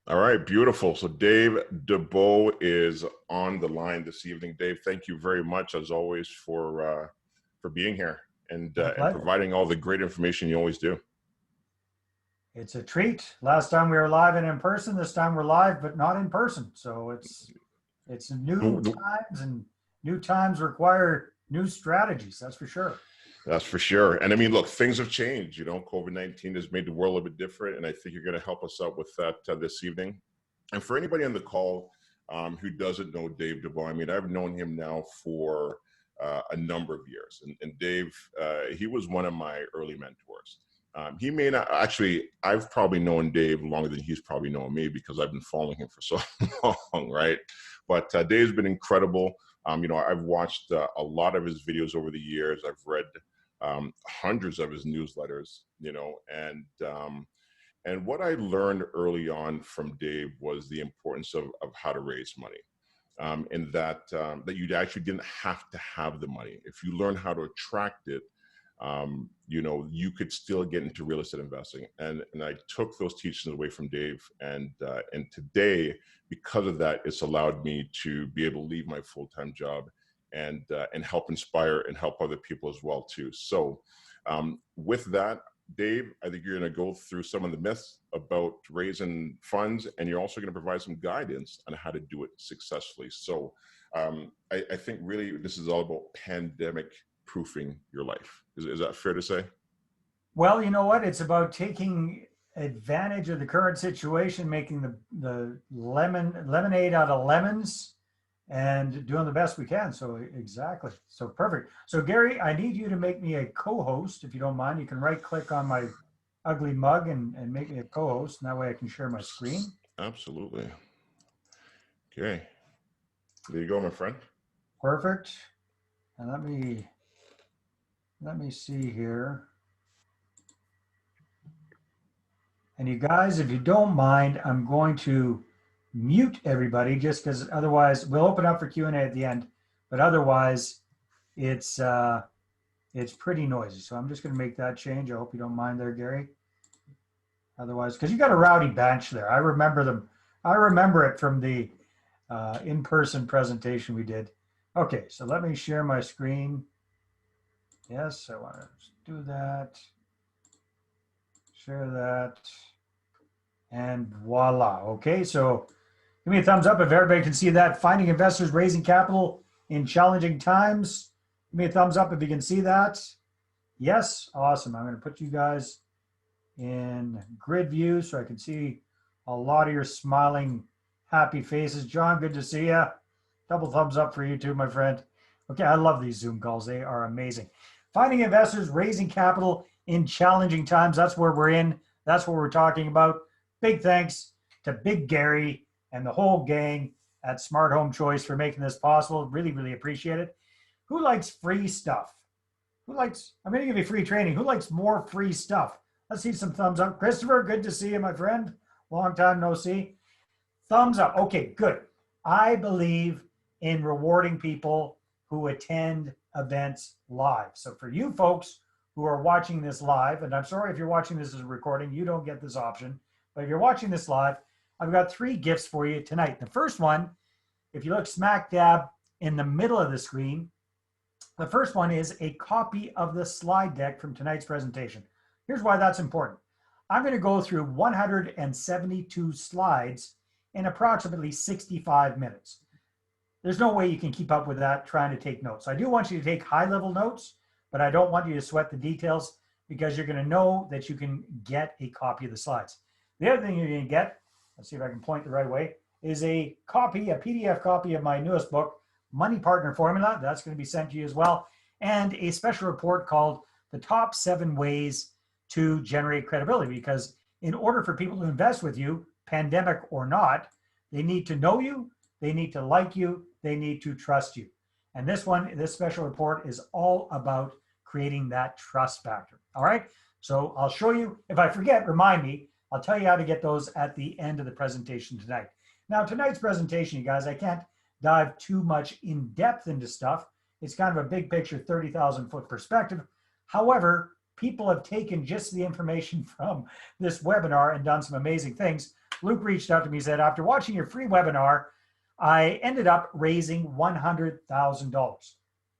All right, beautiful. So Dave Dubeau is on the line this evening. Dave, thank you very much, as always, for being here and Pleasure. providing all the great information you always do. It's a treat. Last time we were live and in person. This time we're live, but not in person. So it's new times, and new times require new strategies. That's for sure. That's for sure. And I mean, look, things have changed. COVID-19 has made the world a little bit different, and I think you're going to help us out with that this evening. And for anybody on the call who doesn't know Dave Dubeau, I mean, I've known him now for a number of years. And Dave, he was one of my early mentors. He may not actually, I've probably known Dave longer than he's probably known me because I've been following him for so long, right? But Dave's been incredible. I've watched a lot of his videos over the years. I've read hundreds of his newsletters, and what I learned early on from Dave was the importance of how to raise money. And that you actually didn't have to have the money. If you learn how to attract it, you could still get into real estate investing. And I took those teachings away from Dave. And today, because of that, it's allowed me to be able to leave my full-time job and help inspire and help other people as well too. So with that, Dave, I think you're going to go through some of the myths about raising funds, and you're also going to provide some guidance on how to do it successfully. So I think really this is all about pandemic proofing your life. Is that fair to say? Well, you know what? It's about taking advantage of the current situation, making the lemonade out of lemons, and doing the best we can. So exactly. So perfect. So Gary, I need you to make me a co-host, if you don't mind. You can right click on my ugly mug and make me a co-host. And that way I can share my screen. Absolutely. Okay. There you go, my friend. Perfect. And let me see here. And you guys, if you don't mind, I'm going to mute everybody just because otherwise we'll open up for Q&A at the end, but otherwise it's pretty noisy. So I'm just going to make that change. I hope you don't mind there, Gary. Otherwise, because you got a rowdy bench there. I remember them. I remember it from the in-person presentation we did. Okay, so let me share my screen. Yes, I want to do that. Share that. And voila. Okay, so give me a thumbs up if everybody can see that. Finding investors raising capital in challenging times. Give me a thumbs up if you can see that. Yes, awesome. I'm going to put you guys in grid view so I can see a lot of your smiling, happy faces. John, good to see you. Double thumbs up for you too, my friend. Okay, I love these Zoom calls. They are amazing. Finding investors raising capital in challenging times. That's where we're in. That's what we're talking about. Big thanks to Big Gary and the whole gang at Smart Home Choice for making this possible. Really, really appreciate it. Who likes free stuff? I'm going to give you free training. Who likes more free stuff? Let's see some thumbs up. Christopher, good to see you, my friend. Long time no see. Thumbs up. Okay, good. I believe in rewarding people who attend events live. So for you folks who are watching this live, and I'm sorry if you're watching this as a recording, you don't get this option. But if you're watching this live, I've got 3 gifts for you tonight. The first one, if you look smack dab in the middle of the screen, the first one is a copy of the slide deck from tonight's presentation. Here's why that's important. I'm going to go through 172 slides in approximately 65 minutes. There's no way you can keep up with that trying to take notes. I do want you to take high-level notes, but I don't want you to sweat the details because you're going to know that you can get a copy of the slides. The other thing you're going to get, let's see if I can point the right way, is a PDF copy of my newest book, Money Partner Formula. That's going to be sent to you as well. And a special report called The Top 7 Ways to Generate Credibility. Because in order for people to invest with you, pandemic or not, they need to know you, they need to like you, they need to trust you. And this special report is all about creating that trust factor. All right. So I'll show you. If I forget, remind me. I'll tell you how to get those at the end of the presentation tonight. Now, tonight's presentation, you guys, I can't dive too much in depth into stuff. It's kind of a big picture, 30,000 foot perspective. However, people have taken just the information from this webinar and done some amazing things. Luke reached out to me and said, after watching your free webinar, I ended up raising $100,000.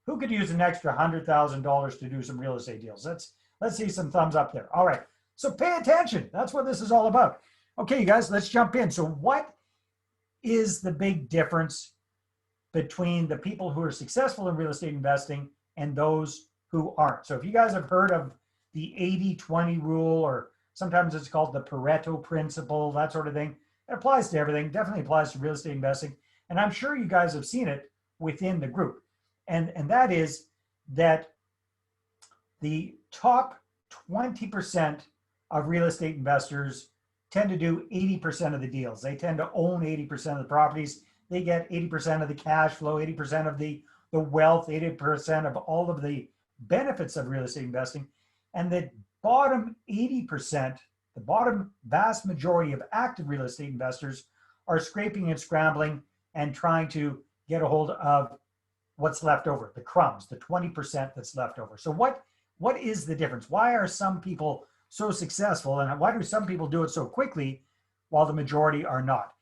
Who could use an extra $100,000 to do some real estate deals? Let's see some thumbs up there. All right. So pay attention. That's what this is all about. Okay, you guys, let's jump in. So what is the big difference between the people who are successful in real estate investing and those who aren't? So if you guys have heard of the 80-20 rule, or sometimes it's called the Pareto principle, that sort of thing, it applies to everything, definitely applies to real estate investing. And I'm sure you guys have seen it within the group. And that is that the top 20% of real estate investors tend to do 80% of the deals. They tend to own 80% of the properties. They get 80% of the cash flow, 80% of the wealth, 80% of all of the benefits of real estate investing. And the bottom 80%, the bottom vast majority of active real estate investors are scraping and scrambling and trying to get a hold of what's left over, the crumbs, the 20% that's left over. So what is the difference? Why are some people so successful, and why do some people do it so quickly while the majority are not?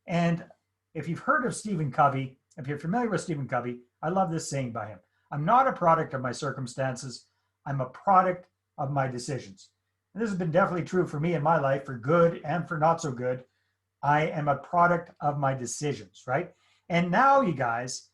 And if you've heard of Stephen Covey, if you're familiar with Stephen Covey, I love this saying by him. I'm not a product of my circumstances. I'm a product of my decisions. And this has been definitely true for me in my life, for good and for not so good. I am a product of my decisions, right? And now, you guys,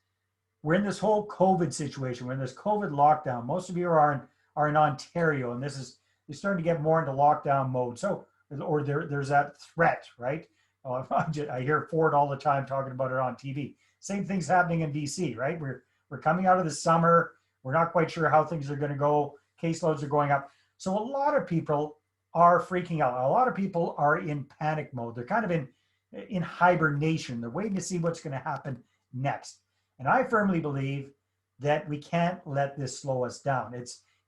we're in this whole COVID situation. We're in this COVID lockdown. Most of you are in Ontario, and you're starting to get more into lockdown mode. So, or there's that threat, right? I hear Ford all the time talking about it on TV. Same thing's happening in BC, right? We're coming out of the summer. We're not quite sure how things are going to go. Caseloads are going up. So a lot of people are freaking out. A lot of people are in panic mode. They're kind of in hibernation. They're waiting to see what's going to happen next. And I firmly believe that we can't let this slow us down.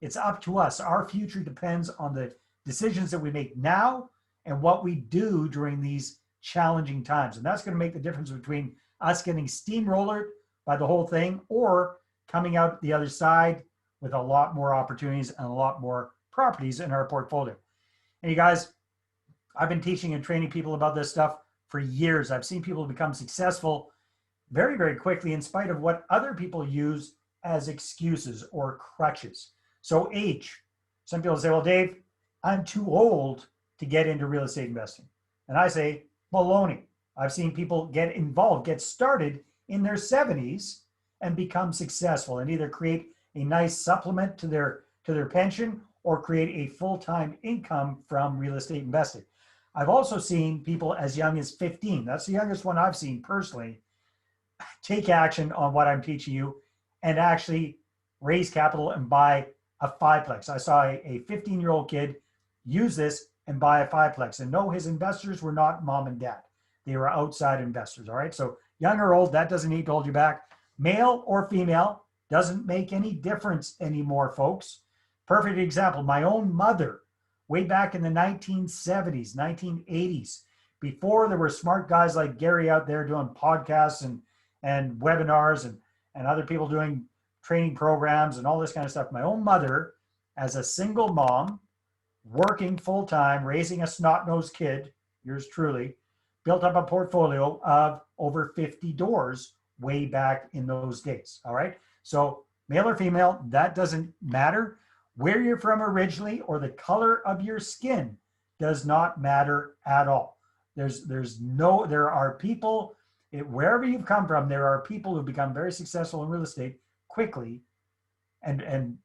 It's up to us. Our future depends on the decisions that we make now and what we do during these challenging times. And that's going to make the difference between us getting steamrollered by the whole thing or coming out the other side with a lot more opportunities and a lot more properties in our portfolio. And you guys, I've been teaching and training people about this stuff for years. I've seen people become successful very, very quickly in spite of what other people use as excuses or crutches. So age. Some people say, well, Dave, I'm too old to get into real estate investing. And I say, baloney. I've seen people get involved, get started in their 70s and become successful and either create a nice supplement to their pension or create a full-time income from real estate investing. I've also seen people as young as 15. That's the youngest one I've seen personally. Take action on what I'm teaching you and actually raise capital and buy a fiveplex. I saw a 15-year-old kid use this and buy a fiveplex. And no, his investors were not mom and dad. They were outside investors, all right? So young or old, that doesn't need to hold you back. Male or female, doesn't make any difference anymore, folks. Perfect example, my own mother, way back in the 1970s, 1980s, before there were smart guys like Gary out there doing podcasts and webinars and other people doing training programs and all this kind of stuff. My own mother, as a single mom, working full-time, raising a snot-nosed kid, yours truly, built up a portfolio of over 50 doors way back in those days, all right? So male or female, that doesn't matter. Where you're from originally or the color of your skin does not matter at all. There are people, wherever you've come from, there are people who become very successful in real estate quickly, and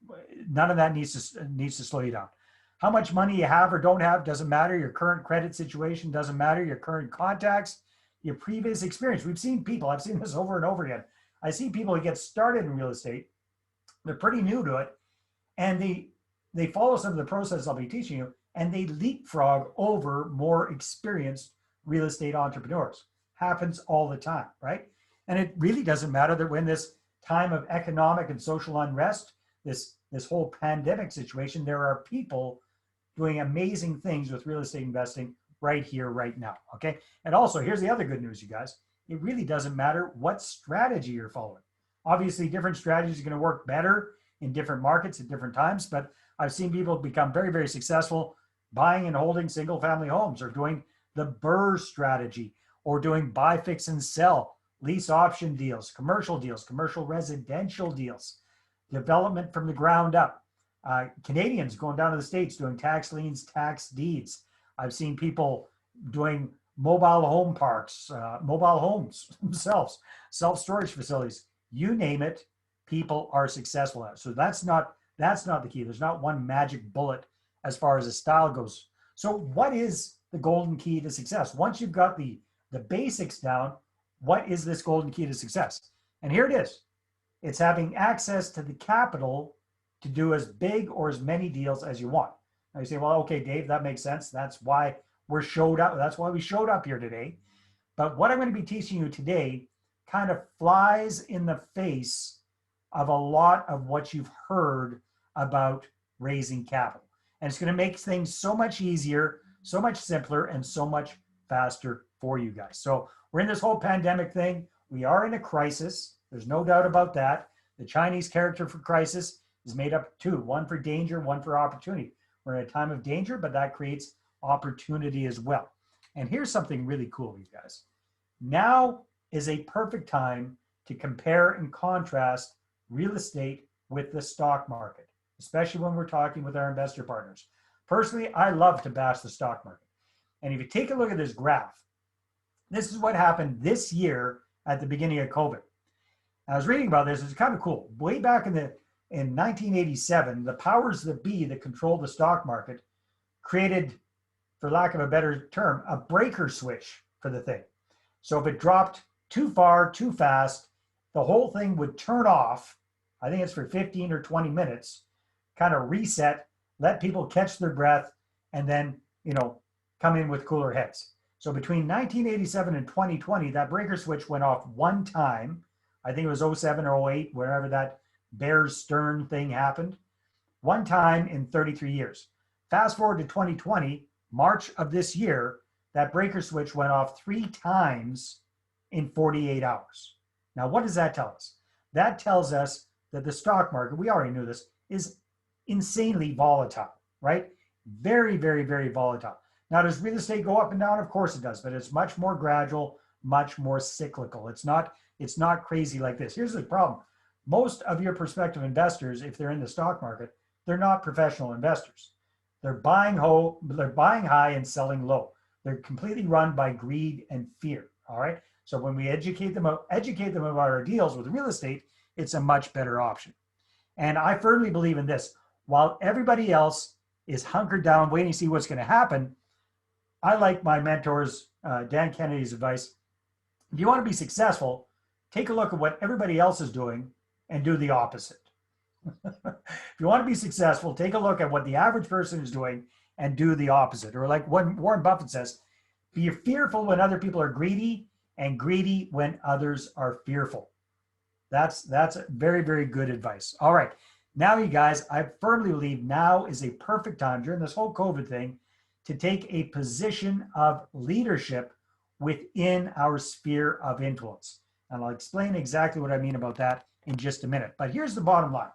none of that needs to slow you down. How much money you have or don't have doesn't matter. Your current credit situation doesn't matter. Your current contacts, your previous experience. I've seen this over and over again. I see people who get started in real estate. They're pretty new to it, and they follow some of the process I'll be teaching you, and they leapfrog over more experienced real estate entrepreneurs. Happens all the time, right? And it really doesn't matter that when this time of economic and social unrest, this whole pandemic situation, there are people doing amazing things with real estate investing right here, right now, okay? And also, here's the other good news, you guys. It really doesn't matter what strategy you're following. Obviously, different strategies are going to work better in different markets at different times, but I've seen people become very, very successful buying and holding single family homes or doing the BRRRR strategy, or doing buy, fix, and sell, lease option deals, commercial residential deals, development from the ground up. Canadians going down to the States doing tax liens, tax deeds. I've seen people doing mobile home parks, mobile homes themselves, self-storage facilities, you name it, people are successful at it. So that's not the key. There's not one magic bullet as far as a style goes. So what is the golden key to success? Once you've got the basics down, what is this golden key to success? And here it is. It's having access to the capital to do as big or as many deals as you want. Now you say, well, okay, Dave, that makes sense. That's why we showed up here today. But what I'm going to be teaching you today kind of flies in the face of a lot of what you've heard about raising capital. And it's going to make things so much easier, so much simpler, and so much faster for you guys. So we're in this whole pandemic thing. We are in a crisis. There's no doubt about that. The Chinese character for crisis is made up of two, one for danger, one for opportunity. We're in a time of danger, but that creates opportunity as well. And here's something really cool, you guys. Now is a perfect time to compare and contrast real estate with the stock market, especially when we're talking with our investor partners. Personally, I love to bash the stock market. And if you take a look at this graph, this is what happened this year at the beginning of COVID. I was reading about this. It's kind of cool. Way back in 1987, the powers that be that controlled the stock market created, for lack of a better term, a breaker switch for the thing. So if it dropped too far, too fast, the whole thing would turn off. I think it's for 15 or 20 minutes, kind of reset, let people catch their breath, and then, come in with cooler heads. So between 1987 and 2020, that breaker switch went off one time. I think it was 07 or 08, wherever that Bear Stearns thing happened. One time in 33 years. Fast forward to 2020, March of this year, that breaker switch went off 3 times in 48 hours. Now, what does that tell us? That tells us that the stock market, we already knew this, is insanely volatile, right? Very, very, very volatile. Now, does real estate go up and down? Of course it does, but it's much more gradual, much more cyclical. It's not crazy like this. Here's the problem. Most of your prospective investors, if they're in the stock market, they're not professional investors. They're buying high and selling low. They're completely run by greed and fear. All right. So when we educate them about our deals with real estate, it's a much better option. And I firmly believe in this. While everybody else is hunkered down, waiting to see what's going to happen, I like my mentors, Dan Kennedy's advice. If you want to be successful, take a look at what everybody else is doing and do the opposite. If you want to be successful, take a look at what the average person is doing and do the opposite. Or like what Warren Buffett says, be fearful when other people are greedy and greedy when others are fearful. That's very, very good advice. All right. Now, you guys, I firmly believe now is a perfect time during this whole COVID thing to take a position of leadership within our sphere of influence. And I'll explain exactly what I mean about that in just a minute. But here's the bottom line.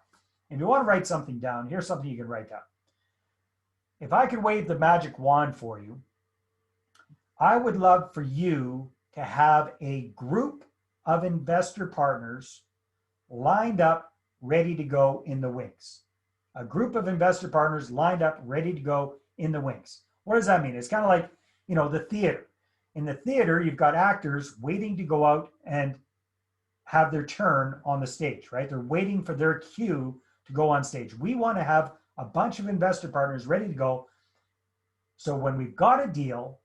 If you want to write something down, here's something you can write down. If I could wave the magic wand for you, I would love for you to have a group of investor partners lined up, ready to go in the wings. A group of investor partners lined up, ready to go in the wings. What does that mean? It's kind of like, the theater. In the theater, you've got actors waiting to go out and have their turn on the stage, right? They're waiting for their cue to go on stage. We want to have a bunch of investor partners ready to go. So when we've got a deal,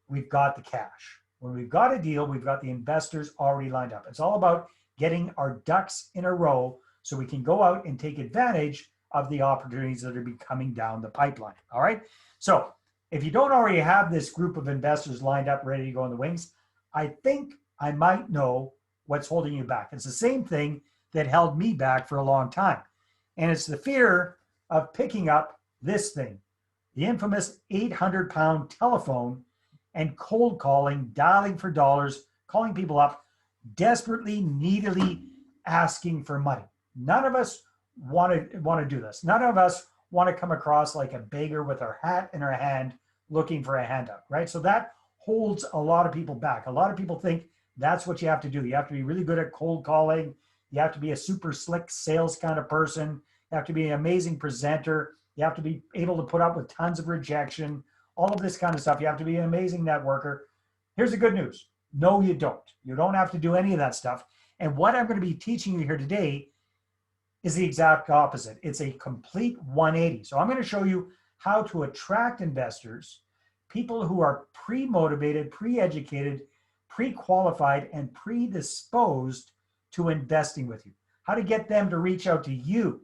we've got the cash. When we've got a deal, we've got the investors already lined up. It's all about getting our ducks in a row so we can go out and take advantage of the opportunities that are coming down the pipeline. All right. So if you don't already have this group of investors lined up, ready to go in the wings, I think I might know what's holding you back. It's the same thing that held me back for a long time. And it's the fear of picking up this thing, the infamous 800-pound telephone, and cold calling, dialing for dollars, calling people up, desperately, needily asking for money. None of us want to do this. None of us want to come across like a beggar with our hat in our hand, looking for a handout, right? So that holds a lot of people back. A lot of people think that's what you have to do. You have to be really good at cold calling. You have to be a super slick sales kind of person. You have to be an amazing presenter. You have to be able to put up with tons of rejection, all of this kind of stuff. You have to be an amazing networker. Here's the good news. No, you don't. You don't have to do any of that stuff. And what I'm going to be teaching you here today is the exact opposite. It's a complete 180. So I'm going to show you how to attract investors, people who are pre-motivated, pre-educated, pre-qualified, and predisposed to investing with you. How to get them to reach out to you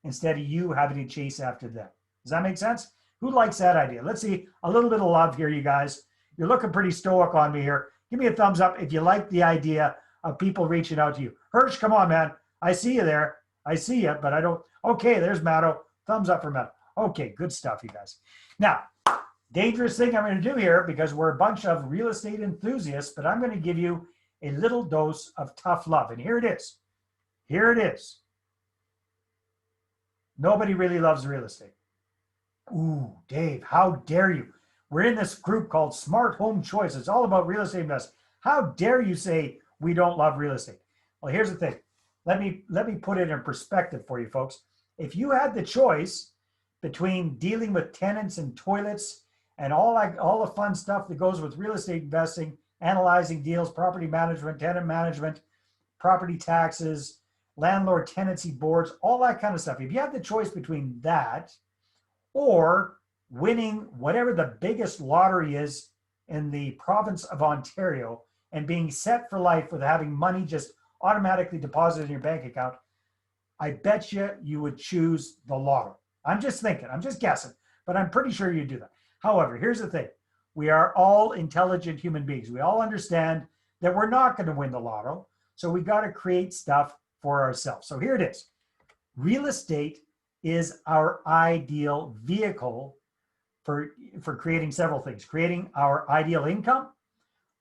instead of you having to chase after them. Does that make sense? Who likes that idea? Let's see a little bit of love here, you guys. You're looking pretty stoic on me here. Give me a thumbs up if you like the idea of people reaching out to you. Hirsch, come on, man. I see you there. I see you, but I don't. Okay, there's Matto. Thumbs up for Matto. Okay, good stuff, you guys. Now, dangerous thing I'm going to do here, because we're a bunch of real estate enthusiasts, but I'm going to give you a little dose of tough love. And here it is. Here it is. Nobody really loves real estate. Ooh, Dave, how dare you? We're in this group called Smart Home Choice. It's all about real estate investing. How dare you say we don't love real estate? Well, here's the thing. Let me put it in perspective for you folks. If you had the choice between dealing with tenants and toilets and all the fun stuff that goes with real estate investing, analyzing deals, property management, tenant management, property taxes, landlord tenancy boards, all that kind of stuff. If you had the choice between that or winning whatever the biggest lottery is in the province of Ontario and being set for life with having money just automatically deposited in your bank account, I bet you would choose the lotto. I'm just thinking, I'm just guessing, but I'm pretty sure you'd do that. However, here's the thing. We are all intelligent human beings. We all understand that we're not going to win the lotto. So we got to create stuff for ourselves. So here it is. Real estate is our ideal vehicle for creating several things. Creating our ideal income,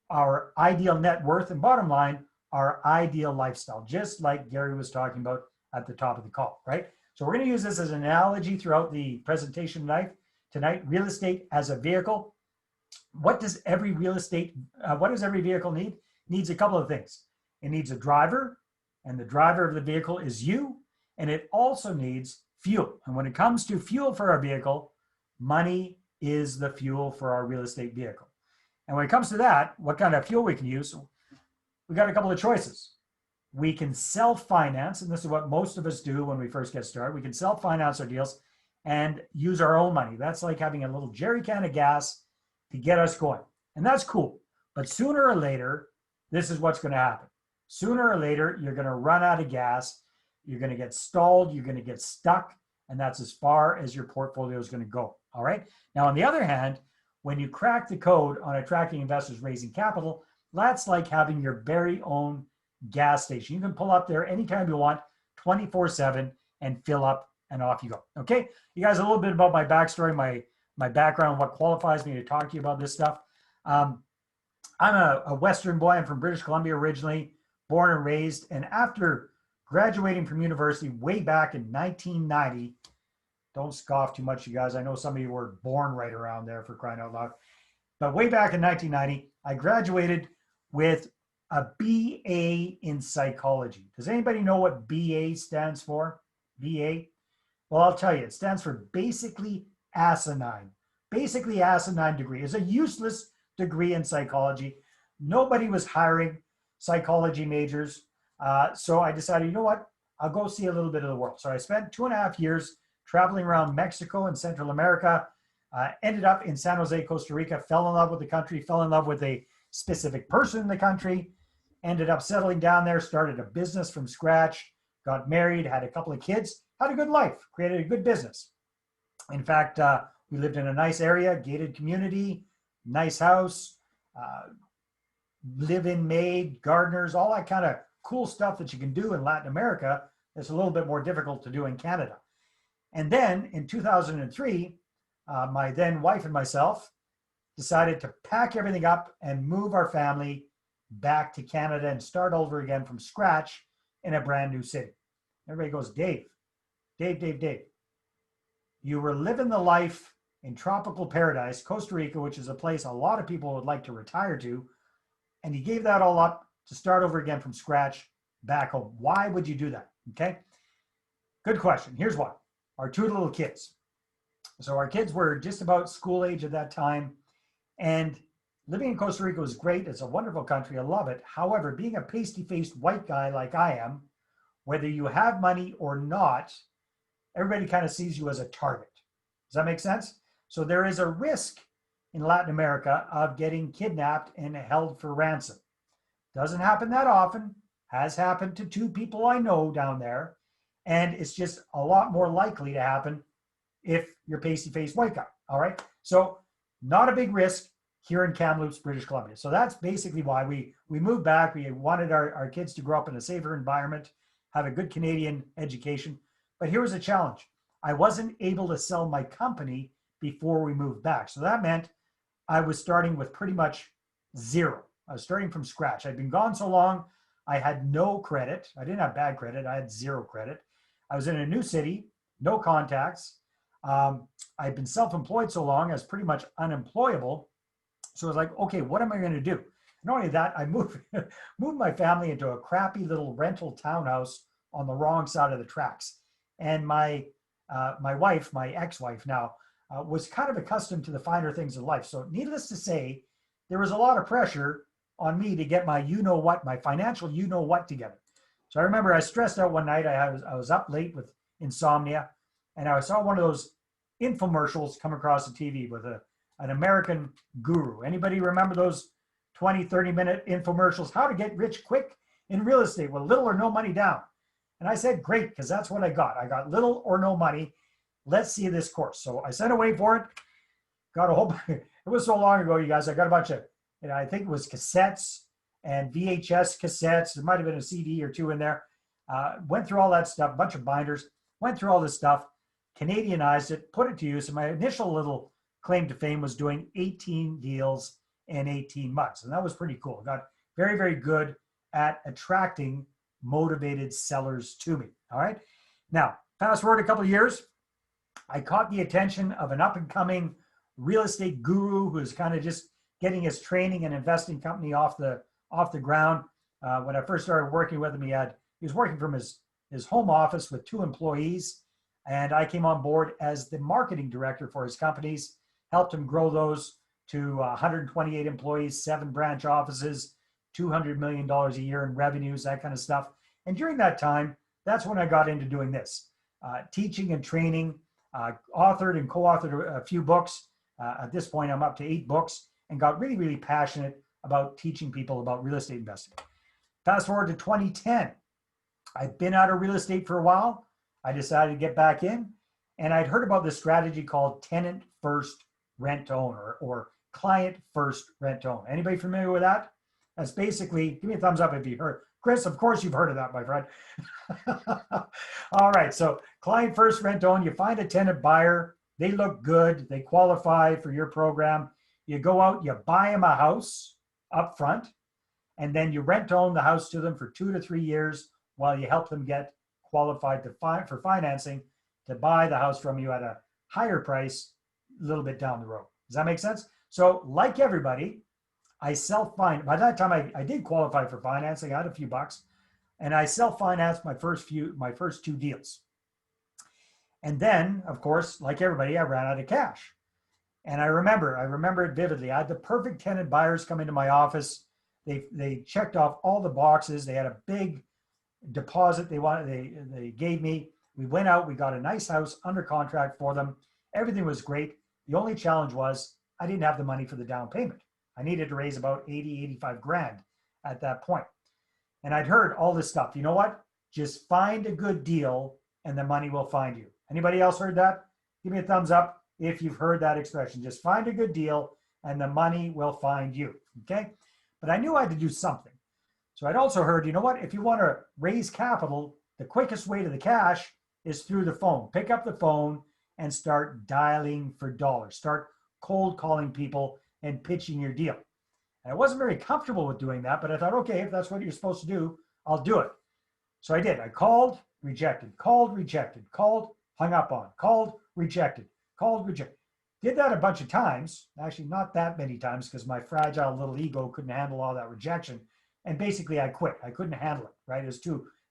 our ideal net worth, and bottom line, our ideal lifestyle, just like Gary was talking about at the top of the call, right? So we're going to use this as an analogy throughout the presentation tonight. Real estate as a vehicle. What does every vehicle need? It needs a couple of things. It needs a driver, and the driver of the vehicle is you, and it also needs fuel. And when it comes to fuel for our vehicle, money is the fuel for our real estate vehicle. And when it comes to that, what kind of fuel we can use, we got a couple of choices. We can self-finance, and this is what most of us do when we first get started. We can self-finance our deals and use our own money. That's like having a little jerry can of gas to get us going. And that's cool. But sooner or later, this is what's going to happen. Sooner or later, you're going to run out of gas. You're going to get stalled. You're going to get stuck. And that's as far as your portfolio is going to go. All right. Now, on the other hand, when you crack the code on attracting investors raising capital, that's like having your very own gas station. You can pull up there anytime you want, 24/7, and fill up, and off you go. Okay. You guys, a little bit about my backstory, my background, what qualifies me to talk to you about this stuff. I'm a Western boy. I'm from British Columbia originally, born and raised. And after graduating from university way back in 1990, don't scoff too much, you guys. I know some of you were born right around there, for crying out loud. But way back in 1990, I graduated with a BA in psychology. Does anybody know what BA stands for? BA? Well, I'll tell you, it stands for basically asinine. Basically asinine degree. It's a useless degree in psychology. Nobody was hiring psychology majors. So I decided, you know what? I'll go see a little bit of the world. So I spent 2.5 years traveling around Mexico and Central America, ended up in San Jose, Costa Rica, fell in love with the country, fell in love with a specific person in the country, ended up settling down there, started a business from scratch, got married, had a couple of kids, had a good life, created a good business. In fact, we lived in a nice area, gated community, nice house, live-in maid, gardeners, all that kind of cool stuff that you can do in Latin America. It's a little bit more difficult to do in Canada. And then in 2003, my then wife and myself decided to pack everything up and move our family back to Canada and start over again from scratch in a brand new city. Everybody goes, Dave, you were living the life in tropical paradise, Costa Rica, which is a place a lot of people would like to retire to. And he gave that all up to start over again from scratch back home. Why would you do that? Okay. Good question. Here's why. Our two little kids. So our kids were just about school age at that time. And living in Costa Rica was great. It's a wonderful country. I love it. However, being a pasty-faced white guy like I am, whether you have money or not, everybody kind of sees you as a target. Does that make sense? So there is a risk in Latin America of getting kidnapped and held for ransom. Doesn't happen that often. Has happened to two people I know down there. And it's just a lot more likely to happen if you're pasty-faced white guy. All right. So not a big risk here in Kamloops, British Columbia. So that's basically why we moved back. We wanted our kids to grow up in a safer environment, have a good Canadian education. But here was a challenge. I wasn't able to sell my company before we moved back. So that meant I was starting with pretty much zero. I was starting from scratch. I'd been gone so long, I had no credit. I didn't have bad credit. I had zero credit. I was in a new city, no contacts. I'd been self-employed so long, I was pretty much unemployable. So I was like, okay, what am I going to do? Not only that, I moved my family into a crappy little rental townhouse on the wrong side of the tracks. And my wife, my ex-wife now, was kind of accustomed to the finer things in life. So needless to say, there was a lot of pressure on me to get my you-know-what, my financial you-know-what together. So I remember I stressed out one night. I was up late with insomnia, and I saw one of those infomercials come across the TV with an American guru. Anybody remember those 20, 30-minute infomercials? How to get rich quick in real estate with little or no money down. And I said, great, because that's what I got. I got little or no money. Let's see this course. So I sent away for it. Got a whole, it was so long ago, you guys, I got a bunch of, I think it was cassettes and VHS cassettes. There might have been a CD or two in there. Went through all that stuff, a bunch of binders, went through all this stuff, Canadianized it, put it to use. And my initial little claim to fame was doing 18 deals in 18 months. And that was pretty cool. Got very, very good at attracting motivated sellers to me. All right. Now, fast forward a couple of years, I caught the attention of an up and coming real estate guru who's kind of just getting his training and investing company off the ground. When I first started working with him, he was working from his home office with 2 employees. And I came on board as the marketing director for his companies, helped him grow those to 128 employees, 7 branch offices, $200 million a year in revenues, that kind of stuff. And during that time, that's when I got into doing this, teaching and training, authored and co-authored a few books. At this point, I'm up to 8 books and got really, really passionate about teaching people about real estate investing. Fast forward to 2010. I'd been out of real estate for a while. I decided to get back in, and I'd heard about this strategy called tenant first rent to own or client first rent to own. Anybody familiar with that? That's basically, give me a thumbs up if you heard. Chris, of course you've heard of that, my friend. All right, so client first rent to own, you find a tenant buyer, they look good, they qualify for your program. You go out, you buy them a house up front, and then you rent to own the house to them for 2 to 3 years while you help them get qualified for financing to buy the house from you at a higher price a little bit down the road. Does that make sense? So like everybody, I self-finance. By that time, I did qualify for financing. I had a few bucks, and I self-financed my first 2 deals. And then, of course, like everybody, I ran out of cash. And I remember it vividly. I had the perfect tenant buyers come into my office. They checked off all the boxes. They had a big deposit they gave me. We went out, we got a nice house under contract for them. Everything was great. The only challenge was I didn't have the money for the down payment. I needed to raise about 80, 85 grand at that point. And I'd heard all this stuff. You know what? Just find a good deal and the money will find you. Anybody else heard that? Give me a thumbs up if you've heard that expression. Just find a good deal and the money will find you. Okay? But I knew I had to do something. So I'd also heard, you know what? If you want to raise capital, the quickest way to the cash is through the phone. Pick up the phone and start dialing for dollars. Start cold calling people and pitching your deal. And I wasn't very comfortable with doing that, but I thought, okay, if that's what you're supposed to do, I'll do it. So I did. I called, rejected, called, rejected, called, hung up on, called, rejected, called, rejected. Did that a bunch of times, actually not that many times because my fragile little ego couldn't handle all that rejection. And basically I quit. I couldn't handle it, right? It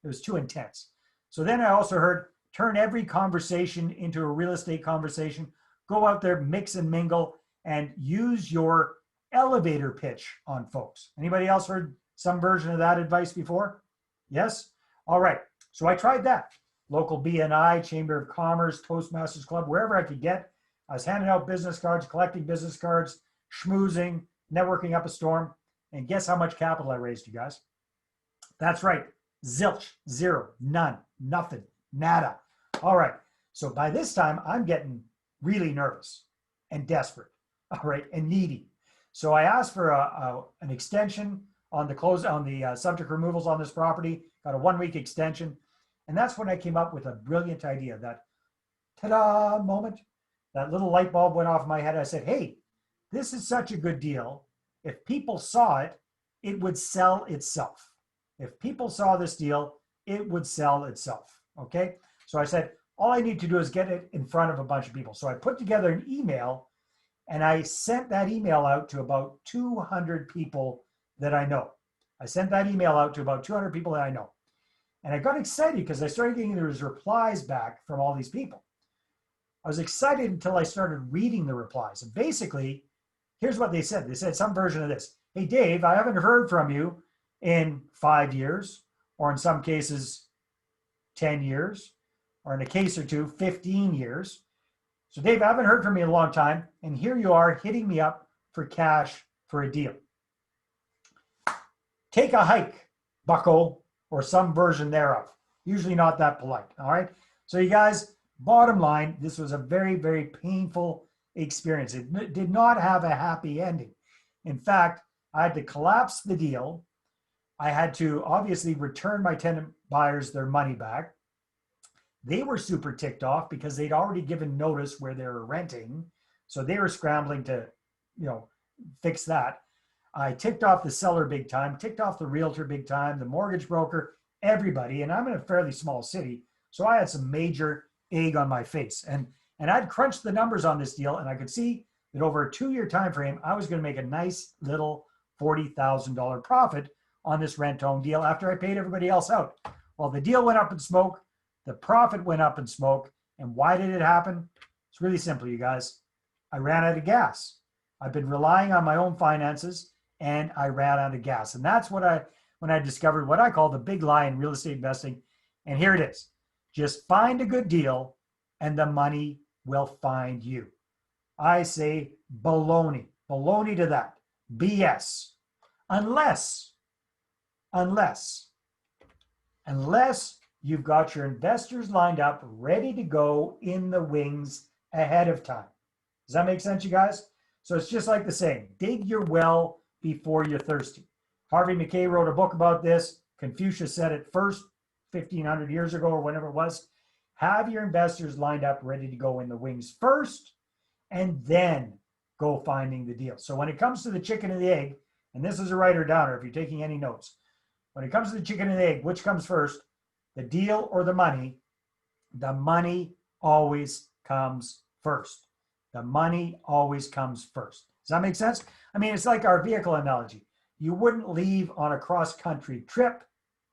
was too intense. So then I also heard turn every conversation into a real estate conversation. Go out there, mix and mingle, and use your elevator pitch on folks. Anybody else heard some version of that advice before? Yes? All right. So I tried that. Local BNI, Chamber of Commerce, Toastmasters Club, wherever I could get. I was handing out business cards, collecting business cards, schmoozing, networking up a storm. And guess how much capital I raised, you guys? That's right. Zilch, zero, none, nothing, nada. All right. So by this time, I'm getting really nervous and desperate, all right, and needy. So I asked for an extension on the subject removals on this property, got a 1-week extension. And that's when I came up with a brilliant idea, that ta-da moment, that little light bulb went off in my head. I said, hey, this is such a good deal. If people saw it, it would sell itself. If people saw this deal, it would sell itself, okay? So I said, all I need to do is get it in front of a bunch of people. So I put together an email, and I sent that email out to about 200 people that I know. I sent that email out to about 200 people that I know. And I got excited because I started getting those replies back from all these people. I was excited until I started reading the replies. And basically, here's what they said. They said some version of this. Hey, Dave, I haven't heard from you in 5 years, or in some cases, 10 years, or in a case or two, 15 years. So Dave, I haven't heard from you in a long time. And here you are hitting me up for cash for a deal. Take a hike, bucko, or some version thereof. Usually not that polite, all right? So you guys, bottom line, this was a very, very painful experience. It did not have a happy ending. In fact, I had to collapse the deal. I had to obviously return my tenant buyers their money back. They were super ticked off because they'd already given notice where they were renting. So they were scrambling to, fix that. I ticked off the seller big time, ticked off the realtor big time, the mortgage broker, everybody. And I'm in a fairly small city, so I had some major egg on my face. And I'd crunched the numbers on this deal, and I could see that over a 2-year time frame, I was going to make a nice little $40,000 profit on this rent-owned deal after I paid everybody else out. Well, the deal went up in smoke, the profit went up in smoke. And why did it happen? It's really simple, you guys. I ran out of gas. I've been relying on my own finances, and I ran out of gas. And that's when I discovered what I call the big lie in real estate investing. And here it is. Just find a good deal and the money will find you. I say baloney. Baloney to that. BS. Unless you've got your investors lined up, ready to go in the wings ahead of time. Does that make sense, you guys? So it's just like the saying, dig your well before you're thirsty. Harvey Mackay wrote a book about this. Confucius said it first 1,500 years ago or whenever it was. Have your investors lined up, ready to go in the wings first, and then go finding the deal. So when it comes to the chicken and the egg, and this is a writer downer if you're taking any notes, when it comes to the chicken and the egg, which comes first, the deal or the money? The money always comes first. The money always comes first. Does that make sense? I mean, it's like our vehicle analogy. You wouldn't leave on a cross-country trip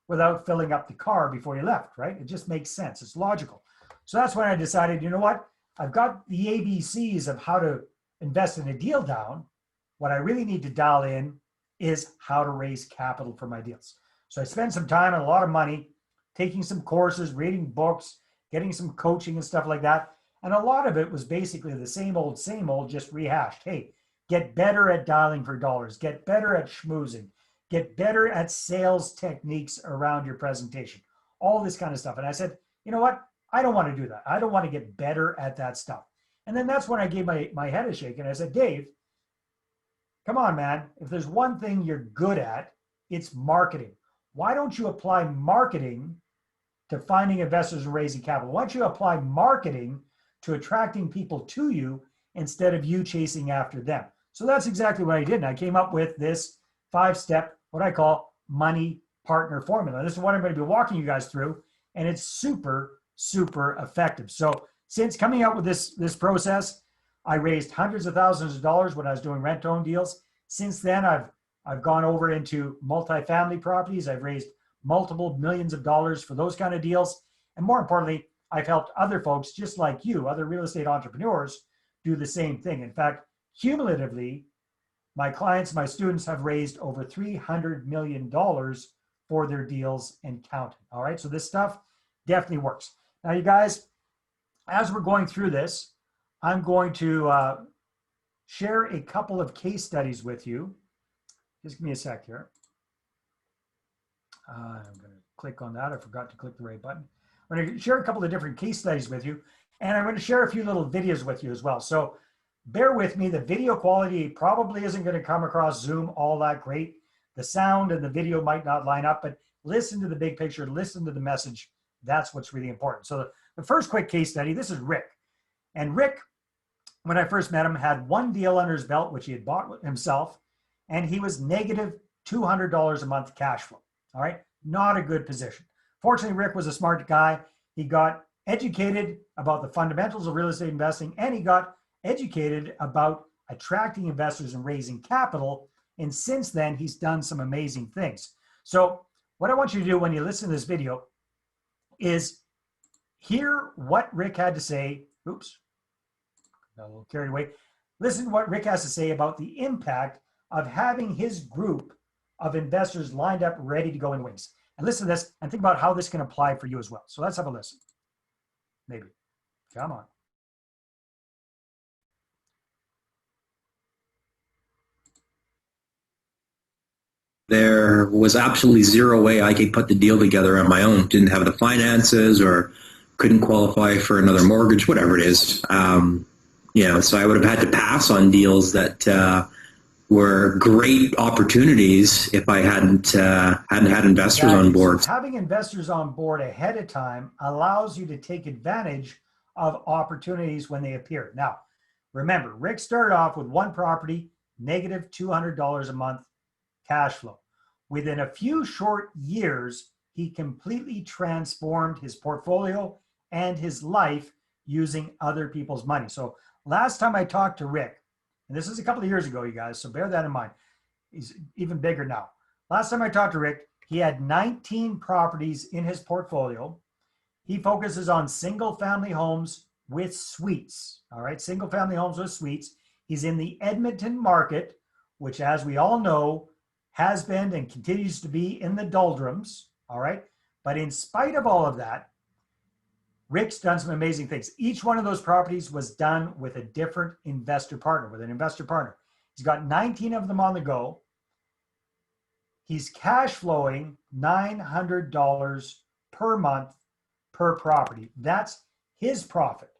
without filling up the car before you left, right? It just makes sense. It's logical. So that's when I decided, you know what? I've got the ABCs of how to invest in a deal down. What I really need to dial in is how to raise capital for my deals. So I spent some time and a lot of money taking some courses, reading books, getting some coaching and stuff like that. And a lot of it was basically the same old, just rehashed. Hey, get better at dialing for dollars, get better at schmoozing, get better at sales techniques around your presentation, all this kind of stuff. And I said, you know what? I don't want to do that. I don't want to get better at that stuff. And then that's when I gave my head a shake and I said, Dave, come on, man. If there's one thing you're good at, it's marketing. Why don't you apply marketing to finding investors and raising capital? Why don't you apply marketing to attracting people to you instead of you chasing after them? So that's exactly what I did. And I came up with this 5-step, what I call money partner formula. This is what I'm going to be walking you guys through. And it's super, super effective. So since coming up with this process, I raised hundreds of thousands of dollars when I was doing rent-to-own deals. Since then, I've gone over into multifamily properties. I've raised multiple millions of dollars for those kind of deals. And more importantly, I've helped other folks just like you, other real estate entrepreneurs, do the same thing. In fact, cumulatively, my clients, my students have raised over $300 million for their deals and counting. All right, so this stuff definitely works. Now, you guys, as we're going through this, I'm going to share a couple of case studies with you. Just give me a sec here. I'm going to click on that. I forgot to click the right button. I'm going to share a couple of different case studies with you, and I'm going to share a few little videos with you as well. So bear with me. The video quality probably isn't going to come across Zoom all that great. The sound and the video might not line up, but listen to the big picture, listen to the message. That's what's really important. So the first quick case study, this is Rick. And Rick, when I first met him, had one deal under his belt, which he had bought himself, and he was negative $200 a month cash flow. All right, not a good position. Fortunately, Rick was a smart guy. He got educated about the fundamentals of real estate investing, and he got educated about attracting investors and raising capital. And since then, he's done some amazing things. So what I want you to do when you listen to this video is hear what Rick had to say. Oops, got a little carried away. Listen to what Rick has to say about the impact of having his group of investors lined up, ready to go in wings. And listen to this and think about how this can apply for you as well. So let's have a listen. Maybe. Come on. There was absolutely zero way I could put the deal together on my own. Didn't have the finances or couldn't qualify for another mortgage, whatever it is. So I would have had to pass on deals that were great opportunities if I hadn't had investors on board. So having investors on board ahead of time allows you to take advantage of opportunities when they appear. Now, remember, Rick started off with one property, negative $200 a month cash flow. Within a few short years, he completely transformed his portfolio and his life using other people's money. So last time I talked to Rick, and this is a couple of years ago, you guys, so bear that in mind. He's even bigger now. Last time I talked to Rick, he had 19 properties in his portfolio. He focuses on single family homes with suites. All right, single family homes with suites. He's in the Edmonton market, which, as we all know, has been and continues to be in the doldrums. All right, but in spite of all of that, Rick's done some amazing things. Each one of those properties was done with a different investor partner, with an investor partner. He's got 19 of them on the go. He's cash flowing $900 per month per property. That's his profit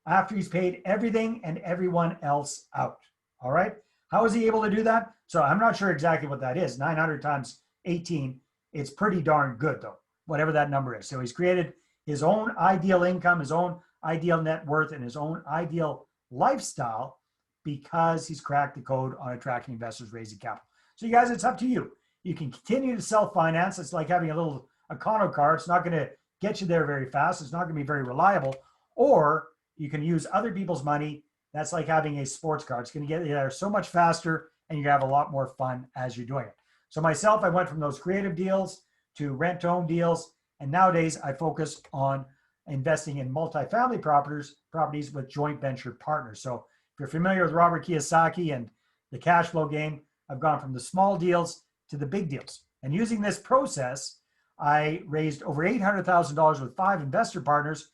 after he's paid everything and everyone else out. All right. How is he able to do that? So I'm not sure exactly what that is. 900 times 18. It's pretty darn good though, whatever that number is. So he's created his own ideal income, his own ideal net worth, and his own ideal lifestyle because he's cracked the code on attracting investors, raising capital. So you guys, it's up to you. You can continue to self-finance. It's like having a little econo car. It's not going to get you there very fast. It's not going to be very reliable. Or you can use other people's money. That's like having a sports car. It's going to get you there so much faster, and you have a lot more fun as you're doing it. So myself, I went from those creative deals to rent-to-own deals. And nowadays, I focus on investing in multifamily properties with joint venture partners. So if you're familiar with Robert Kiyosaki and the cash flow game, I've gone from the small deals to the big deals. And using this process, I raised over $800,000 with 5 investor partners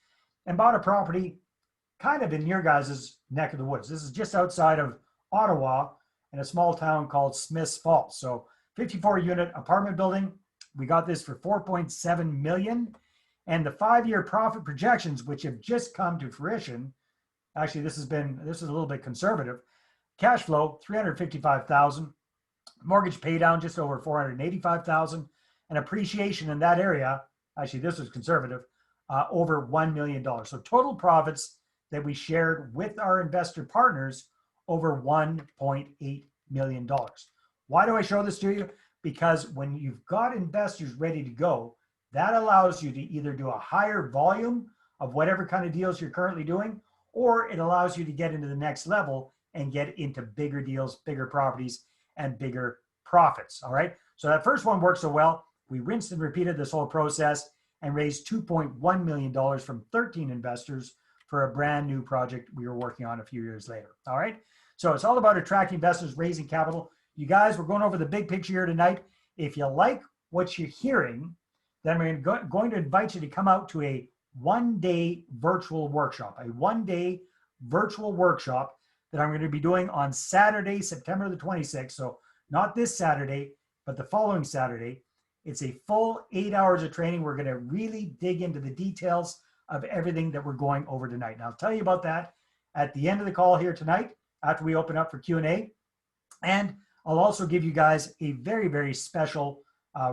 and bought a property kind of in your guys' neck of the woods. This is just outside of Ottawa in a small town called Smiths Falls. So 54-unit apartment building. We got this for $4.7 million. And the 5-year profit projections, which have just come to fruition, actually, this is a little bit conservative. Cash flow, $355,000. Mortgage pay down, just over $485,000. And appreciation in that area, actually, this was conservative, over $1 million. So total profits that we shared with our investor partners, over $1.8 million. Why do I show this to you? Because when you've got investors ready to go, that allows you to either do a higher volume of whatever kind of deals you're currently doing, or it allows you to get into the next level and get into bigger deals, bigger properties, and bigger profits. All right. So that first one worked so well. We rinsed and repeated this whole process and raised $2.1 million from 13 investors for a brand new project we were working on a few years later. All right. So it's all about attracting investors, raising capital. You guys, we're going over the big picture here tonight. If you like what you're hearing, then we're going to invite you to come out to a one-day virtual workshop, that I'm going to be doing on Saturday, September the 26th. So not this Saturday, but the following Saturday. It's a full 8 hours of training. We're going to really dig into the details of everything that we're going over tonight. And I'll tell you about that at the end of the call here tonight, after we open up for Q&A. And I'll also give you guys a very, very special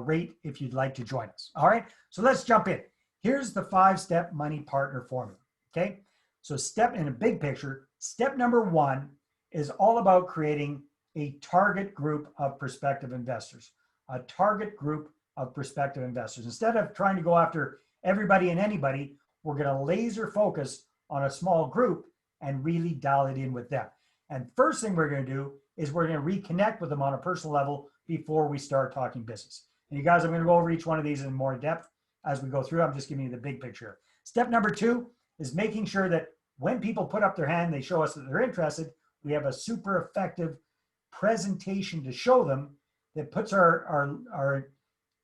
rate if you'd like to join us. All right, so let's jump in. Here's the 5-step money partner formula, okay? So step in a big picture, step number 1 is all about creating a target group of prospective investors, a target group of prospective investors. Instead of trying to go after everybody and anybody, we're going to laser focus on a small group and really dial it in with them. And first thing we're going to do is we're going to reconnect with them on a personal level before we start talking business. And you guys, I'm going to go over each one of these in more depth as we go through. I'm just giving you the big picture. Step number 2 is making sure that when people put up their hand, they show us that they're interested. We have a super effective presentation to show them that puts our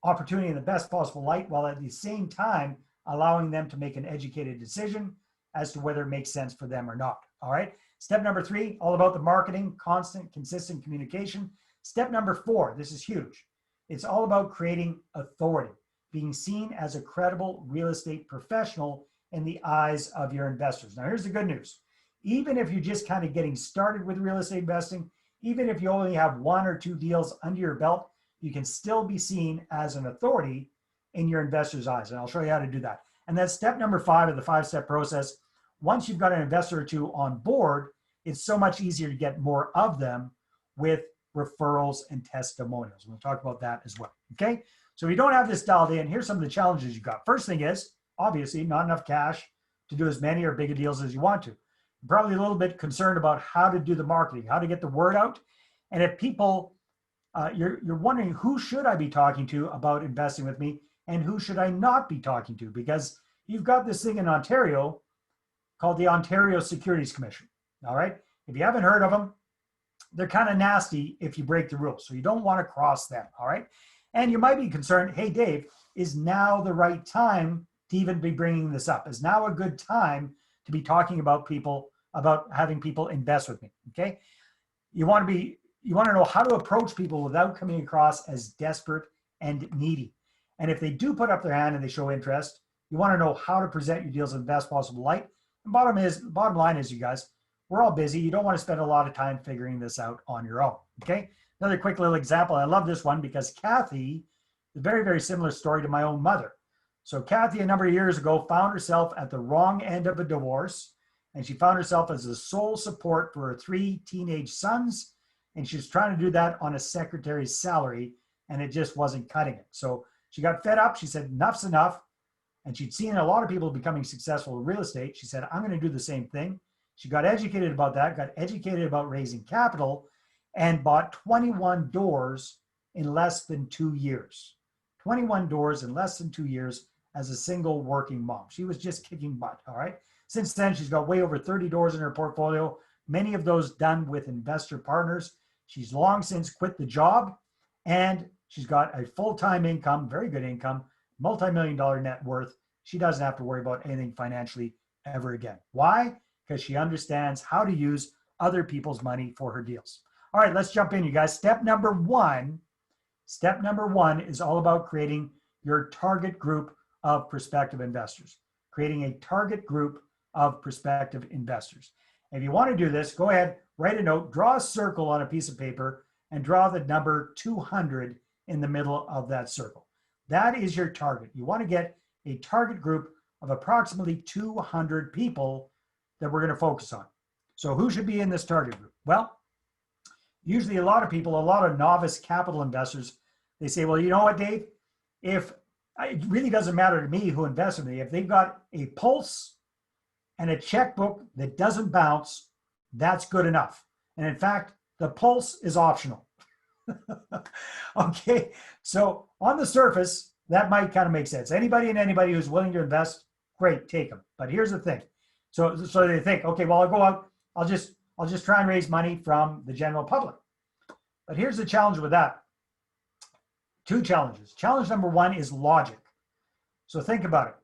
opportunity in the best possible light, while at the same time allowing them to make an educated decision as to whether it makes sense for them or not. All right. Step number 3, all about the marketing, constant, consistent communication. Step number 4, this is huge. It's all about creating authority, being seen as a credible real estate professional in the eyes of your investors. Now, here's the good news. Even if you're just kind of getting started with real estate investing, even if you only have 1 or 2 deals under your belt, you can still be seen as an authority in your investors' eyes. And I'll show you how to do that. And that's step number 5 of the 5-step process. Once you've got an investor or 2 on board, it's so much easier to get more of them with referrals and testimonials. We'll talk about that as well. Okay. So if you don't have this dialed in, here's some of the challenges you got. First thing is, obviously, not enough cash to do as many or bigger deals as you want to. You're probably a little bit concerned about how to do the marketing, how to get the word out. And if people, you're wondering, who should I be talking to about investing with me and who should I not be talking to? Because you've got this thing in Ontario called the Ontario Securities Commission. All right. If you haven't heard of them, they're kind of nasty if you break the rules. So you don't want to cross them. All right. And you might be concerned, hey, Dave, is now the right time to even be bringing this up? Is now a good time to be talking about having people invest with me? Okay. You want to know how to approach people without coming across as desperate and needy. And if they do put up their hand and they show interest, you want to know how to present your deals in the best possible light. And bottom line is, you guys, we're all busy. You don't want to spend a lot of time figuring this out on your own. Okay. Another quick little example. I love this one because Kathy, a very, very similar story to my own mother. So Kathy, a number of years ago, found herself at the wrong end of a divorce, and she found herself as the sole support for her 3 teenage sons. And she was trying to do that on a secretary's salary, and it just wasn't cutting it. So she got fed up. She said, enough's enough. And she'd seen a lot of people becoming successful in real estate. She said, I'm going to do the same thing. She got educated about that, got educated about raising capital, and bought 21 doors in less than 2 years. 21 doors in less than 2 years as a single working mom. She was just kicking butt, all right? Since then, she's got way over 30 doors in her portfolio, many of those done with investor partners. She's long since quit the job, and she's got a full-time income, very good income, multi-million-dollar net worth. She doesn't have to worry about anything financially ever again. Why? Because she understands how to use other people's money for her deals. All right, let's jump in, you guys. Step number one is all about creating your target group of prospective investors. Creating a target group of prospective investors. If you want to do this, go ahead, write a note, draw a circle on a piece of paper, and draw the number 200 in the middle of that circle. That is your target. You want to get a target group of approximately 200 people that we're going to focus on. So who should be in this target group? Well, usually a lot of novice capital investors, they say, well, you know what, Dave? If it really doesn't matter to me who invests in me, if they've got a pulse and a checkbook that doesn't bounce, that's good enough. And in fact, the pulse is optional. Okay, so on the surface, that might kind of make sense. Anybody who's willing to invest, great, take them. But here's the thing. So they think, okay, well, I'll go out, I'll just try and raise money from the general public. But here's the challenge with that. Two challenges. Challenge number one is logic. So think about it.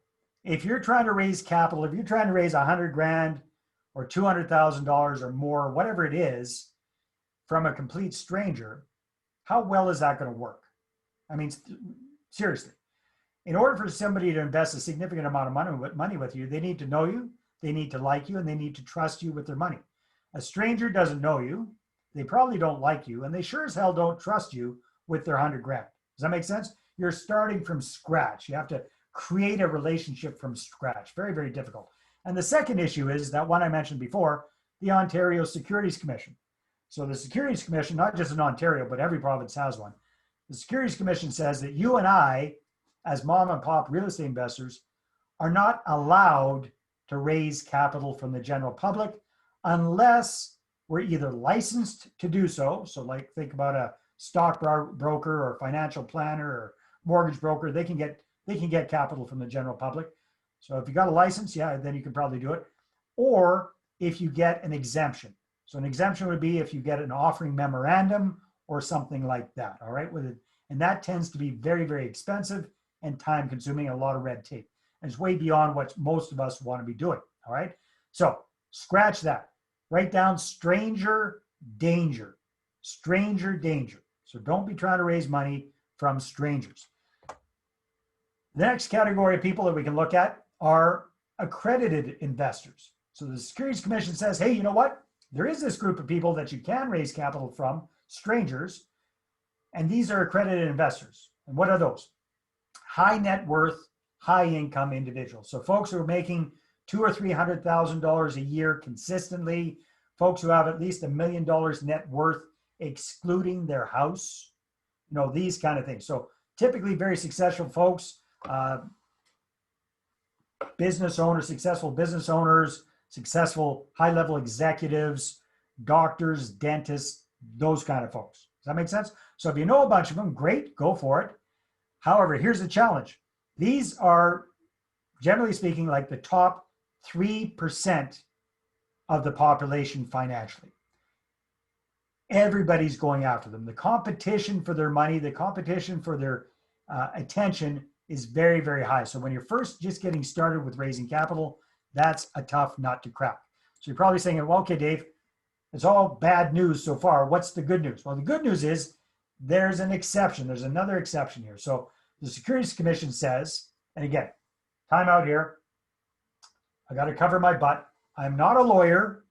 If you're trying to raise capital, if you're trying to raise 100 grand or $200,000 or more, whatever it is, from a complete stranger, how well is that going to work? I mean, seriously. In order for somebody to invest a significant amount of money with you, they need to know you, they need to like you, and they need to trust you with their money. A stranger doesn't know you, they probably don't like you, and they sure as hell don't trust you with their 100 grand. Does that make sense? You're starting from scratch. You have to create a relationship from scratch. Very, very difficult. And the second issue is that one I mentioned before, the Ontario Securities Commission. So the Securities Commission, not just in Ontario, but every province has one. The Securities Commission says that you and I, as mom and pop real estate investors, are not allowed to raise capital from the general public unless we're either licensed to do so. So like think about a stock broker or financial planner or mortgage broker, they can get capital from the general public. So if you got a license, yeah, then you can probably do it. Or if you get an exemption. So an exemption would be if you get an offering memorandum or something like that, all right? And that tends to be very, very expensive and time consuming, a lot of red tape. And it's way beyond what most of us want to be doing, all right? So scratch that. Write down stranger danger. Stranger danger. So don't be trying to raise money from strangers. The next category of people that we can look at are accredited investors. So the Securities Commission says, hey, you know what? There is this group of people that you can raise capital from, strangers, and these are accredited investors. And what are those? High net worth, high income individuals. So folks who are making $200,000 or $300,000 a year consistently, folks who have at least $1 million net worth, excluding their house, you know, these kind of things. So typically very successful folks, business owners, successful business owners, successful high-level executives, doctors, dentists, those kind of folks. Does that make sense? So if you know a bunch of them, great, go for it. However, here's the challenge. These are, generally speaking, like the top 3% of the population financially. Everybody's going after them. The competition for their money, the competition for their attention is very, very high. So when you're first just getting started with raising capital, that's a tough nut to crack. So you're probably saying, well, okay, Dave, it's all bad news so far. What's the good news? Well, the good news is there's an exception. There's another exception here. So the Securities Commission says, and again, time out here. I got to cover my butt. I'm not a lawyer.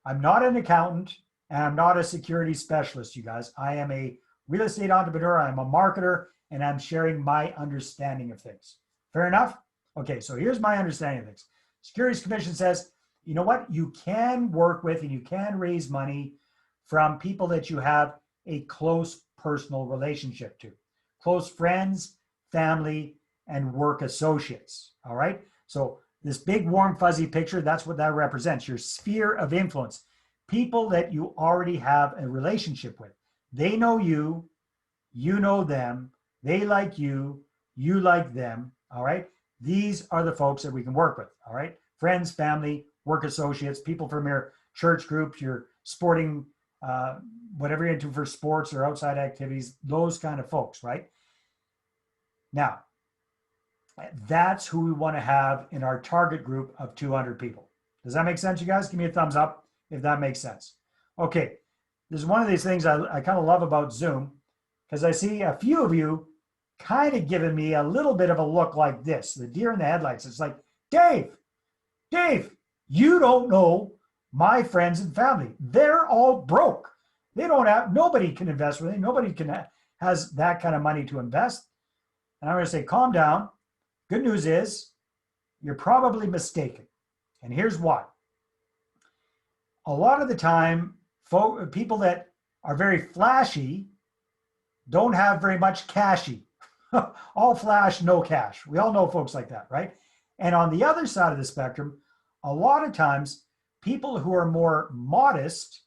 I'm not an accountant. And I'm not a security specialist, you guys. I am a real estate entrepreneur. I'm a marketer, and I'm sharing my understanding of things. Fair enough? Okay, so here's my understanding of things. Securities Commission says, you know what? You can work with and you can raise money from people that you have a close personal relationship to. Close friends, family, and work associates, all right? So this big warm fuzzy picture, that's what that represents, your sphere of influence. People that you already have a relationship with. They know you, you know them, they like you like them, all right? These are the folks that we can work with, all right? Friends, family, work associates, people from your church group, your sporting, whatever you're into for sports or outside activities, those kind of folks, right? Now, that's who we want to have in our target group of 200 people. Does that make sense, you guys? Give me a thumbs up if that makes sense. Okay, this is one of these things I kind of love about Zoom, because I see a few of you kind of giving me a little bit of a look like this, the deer in the headlights. It's like, Dave, you don't know my friends and family. They're all broke. They don't have, nobody can invest with them. Nobody has that kind of money to invest. And I'm going to say, calm down. Good news is you're probably mistaken. And here's why. A lot of the time, people that are very flashy don't have very much cashy. All flash, no cash. We all know folks like that, right? And on the other side of the spectrum, a lot of times people who are more modest,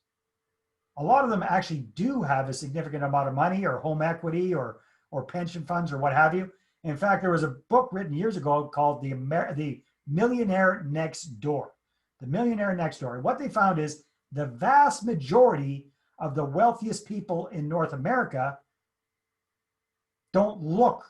a lot of them actually do have a significant amount of money or home equity or pension funds or what have you. In fact, there was a book written years ago called The Millionaire Next Door. The Millionaire Next Door. And what they found is the vast majority of the wealthiest people in North America don't look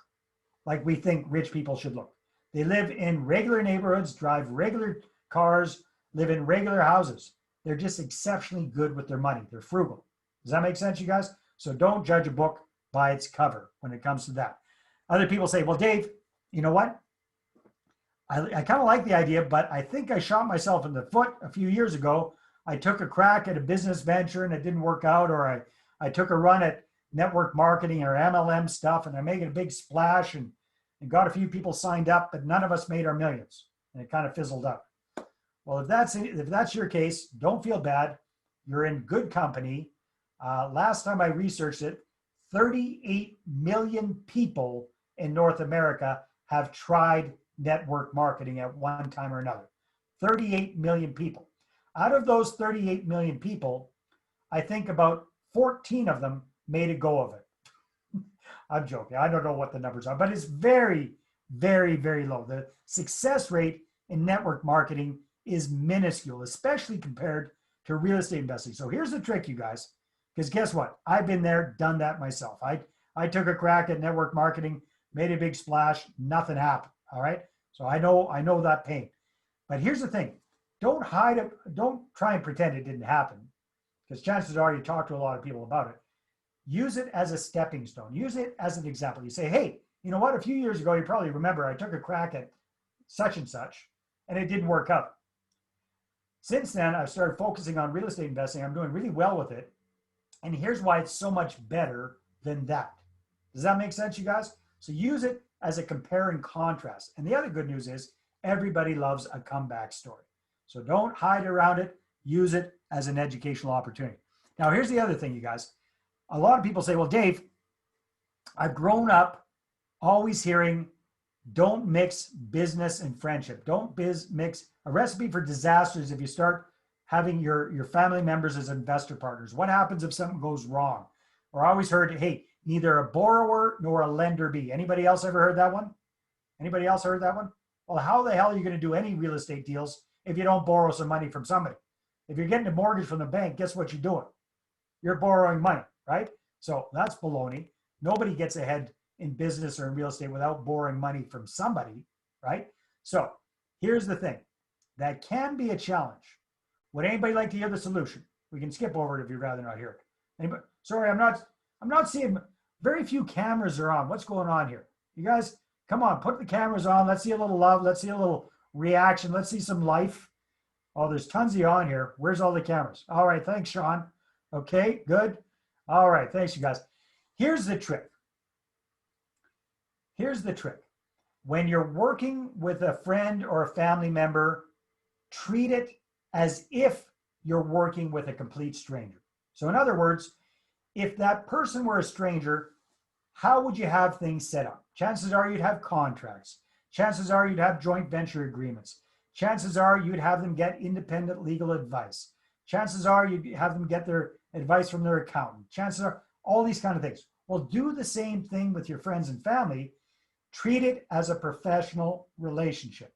like we think rich people should look. They live in regular neighborhoods, drive regular cars, live in regular houses. They're just exceptionally good with their money. They're frugal. Does that make sense, you guys? So don't judge a book by its cover when it comes to that. Other people say, well, Dave, you know what? I kind of like the idea, but I think I shot myself in the foot a few years ago. I took a crack at a business venture and it didn't work out, or I took a run at network marketing or MLM stuff and I made a big splash and got a few people signed up, but none of us made our millions and it kind of fizzled out. Well, if that's your case, don't feel bad. You're in good company. Last time I researched it, 38 million people in North America have tried network marketing at one time or another. 38 million people. Out of those 38 million people, I think about 14 of them made a go of it. I'm joking. I don't know what the numbers are, but it's very, very, very low. The success rate in network marketing is minuscule, especially compared to real estate investing. So here's the trick, you guys, because guess what? I've been there, done that myself. I took a crack at network marketing, made a big splash, nothing happened. All right. So I know that pain. But here's the thing. Don't hide it. Don't try and pretend it didn't happen, because chances are you talk to a lot of people about it. Use it as a stepping stone. Use it as an example. You say, hey, you know what? A few years ago, you probably remember I took a crack at such and such, and it didn't work out. Since then, I've started focusing on real estate investing. I'm doing really well with it. And here's why it's so much better than that. Does that make sense, you guys? So use it as a compare and contrast. And the other good news is everybody loves a comeback story. So don't hide around it. Use it as an educational opportunity. Now, here's the other thing, you guys. A lot of people say, well, Dave, I've grown up always hearing, don't mix business and friendship. Don't mix. A recipe for disaster is if you start having your family members as investor partners. What happens if something goes wrong? Or I always heard, hey, neither a borrower nor a lender be. Anybody else ever heard that one? Anybody else heard that one? Well, how the hell are you going to do any real estate deals if you don't borrow some money from somebody? If you're getting a mortgage from the bank, guess what you're doing? You're borrowing money, right? So that's baloney. Nobody gets ahead in business or in real estate without borrowing money from somebody, right? So here's the thing. That can be a challenge. Would anybody like to hear the solution? We can skip over it if you'd rather not hear it. Anybody? Sorry, I'm not seeing, very few cameras are on. What's going on here? You guys, come on, put the cameras on. Let's see a little love. Let's see a little reaction. Let's see some life. Oh, there's tons of you on here. Where's all the cameras? All right, thanks, Sean. Okay, good. All right, thanks, you guys. Here's the trick. Here's the trick. When you're working with a friend or a family member, treat it as if you're working with a complete stranger. So in other words, if that person were a stranger, how would you have things set up? Chances are you'd have contracts. Chances are you'd have joint venture agreements. Chances are you'd have them get independent legal advice. Chances are you'd have them get their advice from their accountant. Chances are all these kind of things. Well, do the same thing with your friends and family. Treat it as a professional relationship,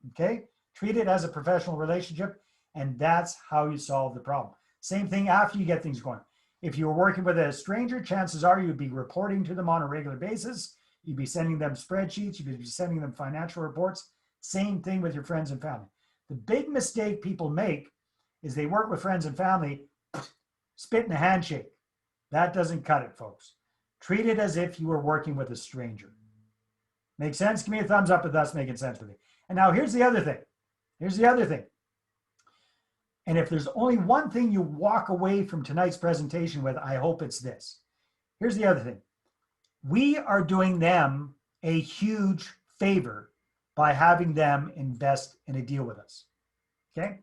okay? Treat it as a professional relationship, and that's how you solve the problem. Same thing after you get things going. If you were working with a stranger, chances are you'd be reporting to them on a regular basis. You'd be sending them spreadsheets. You'd be sending them financial reports. Same thing with your friends and family. The big mistake people make is they work with friends and family, spit in a handshake. That doesn't cut it, folks. Treat it as if you were working with a stranger. Make sense? Give me a thumbs up if that's making sense with you. And now here's the other thing. Here's the other thing. And if there's only one thing you walk away from tonight's presentation with, I hope it's this. Here's the other thing. We are doing them a huge favor by having them invest in a deal with us. Okay?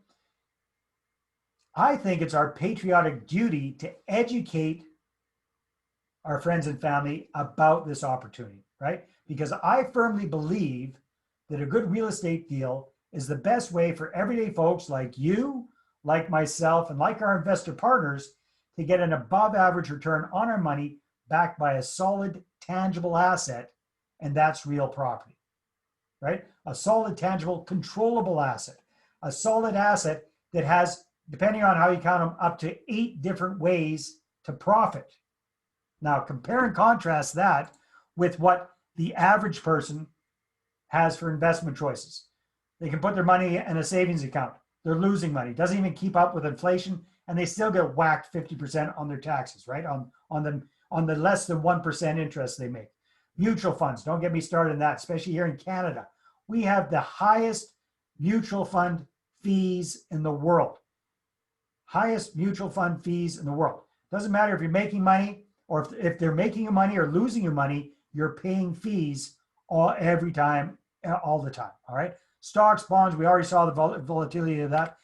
I think it's our patriotic duty to educate our friends and family about this opportunity, right? Because I firmly believe that a good real estate deal is the best way for everyday folks like you, like myself, and like our investor partners to get an above average return on our money backed by a solid, tangible asset, and that's real property, right? A solid, tangible, controllable asset, a solid asset that has, depending on how you count them, up to 8 different ways to profit. Now, compare and contrast that with what the average person has for investment choices. They can put their money in a savings account. They're losing money. Doesn't even keep up with inflation, and they still get whacked 50% on their taxes, right? On the less than 1% interest they make. Mutual funds, don't get me started on that, especially here in Canada. We have the highest mutual fund fees in the world. Highest mutual fund fees in the world. Doesn't matter if you're making money or if they're making you money or losing you money, you're paying fees every time, all the time, all right? Stocks, bonds, we already saw the volatility of that.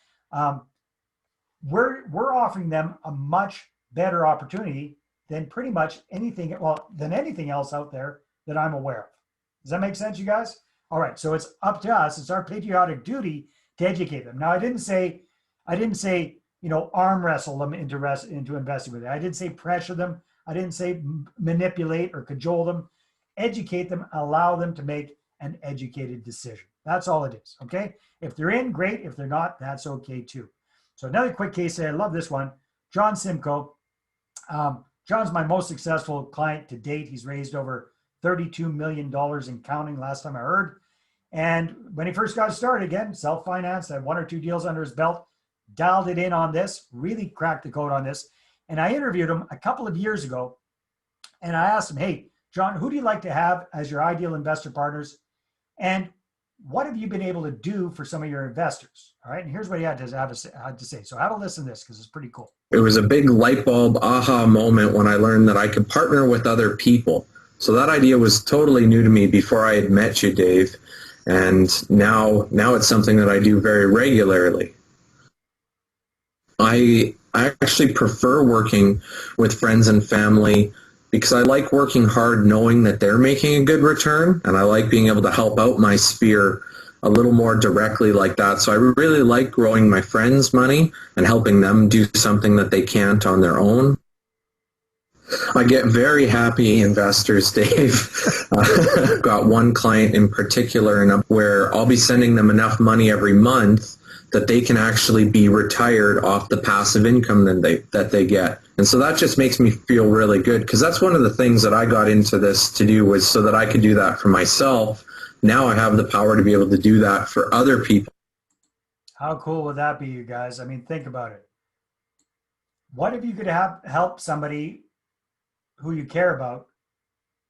We're offering them a much better opportunity than pretty much anything, than anything else out there that I'm aware of. Does that make sense, you guys? All right, so it's up to us. It's our patriotic duty to educate them. Now, I didn't say, arm wrestle them into investing with it. I didn't say pressure them. I didn't say manipulate or cajole them. Educate them, allow them to make an educated decision. That's all it is, okay? If they're in, great. If they're not, that's okay too. So another quick case study, I love this one. John Simcoe. John's my most successful client to date. He's raised over $32 million and counting last time I heard. And when he first got started, again, self-financed, had 1 or 2 deals under his belt, dialed it in on this, really cracked the code on this. And I interviewed him a couple of years ago, and I asked him, hey, John, who do you like to have as your ideal investor partners? And what have you been able to do for some of your investors? All right, and here's what he had to say. So have a listen to this because it's pretty cool. It was a big light bulb aha moment when I learned that I could partner with other people. So that idea was totally new to me before I had met you, Dave. And now it's something that I do very regularly. I actually prefer working with friends and family because I like working hard knowing that they're making a good return, and I like being able to help out my sphere a little more directly like that. So I really like growing my friends' money and helping them do something that they can't on their own. I get very happy investors, Dave. I've got one client in particular where I'll be sending them enough money every month that they can actually be retired off the passive income that they get. And so that just makes me feel really good, because that's one of the things that I got into this to do, was so that I could do that for myself. Now I have the power to be able to do that for other people. How cool would that be, you guys? I mean, think about it. What if you could help somebody who you care about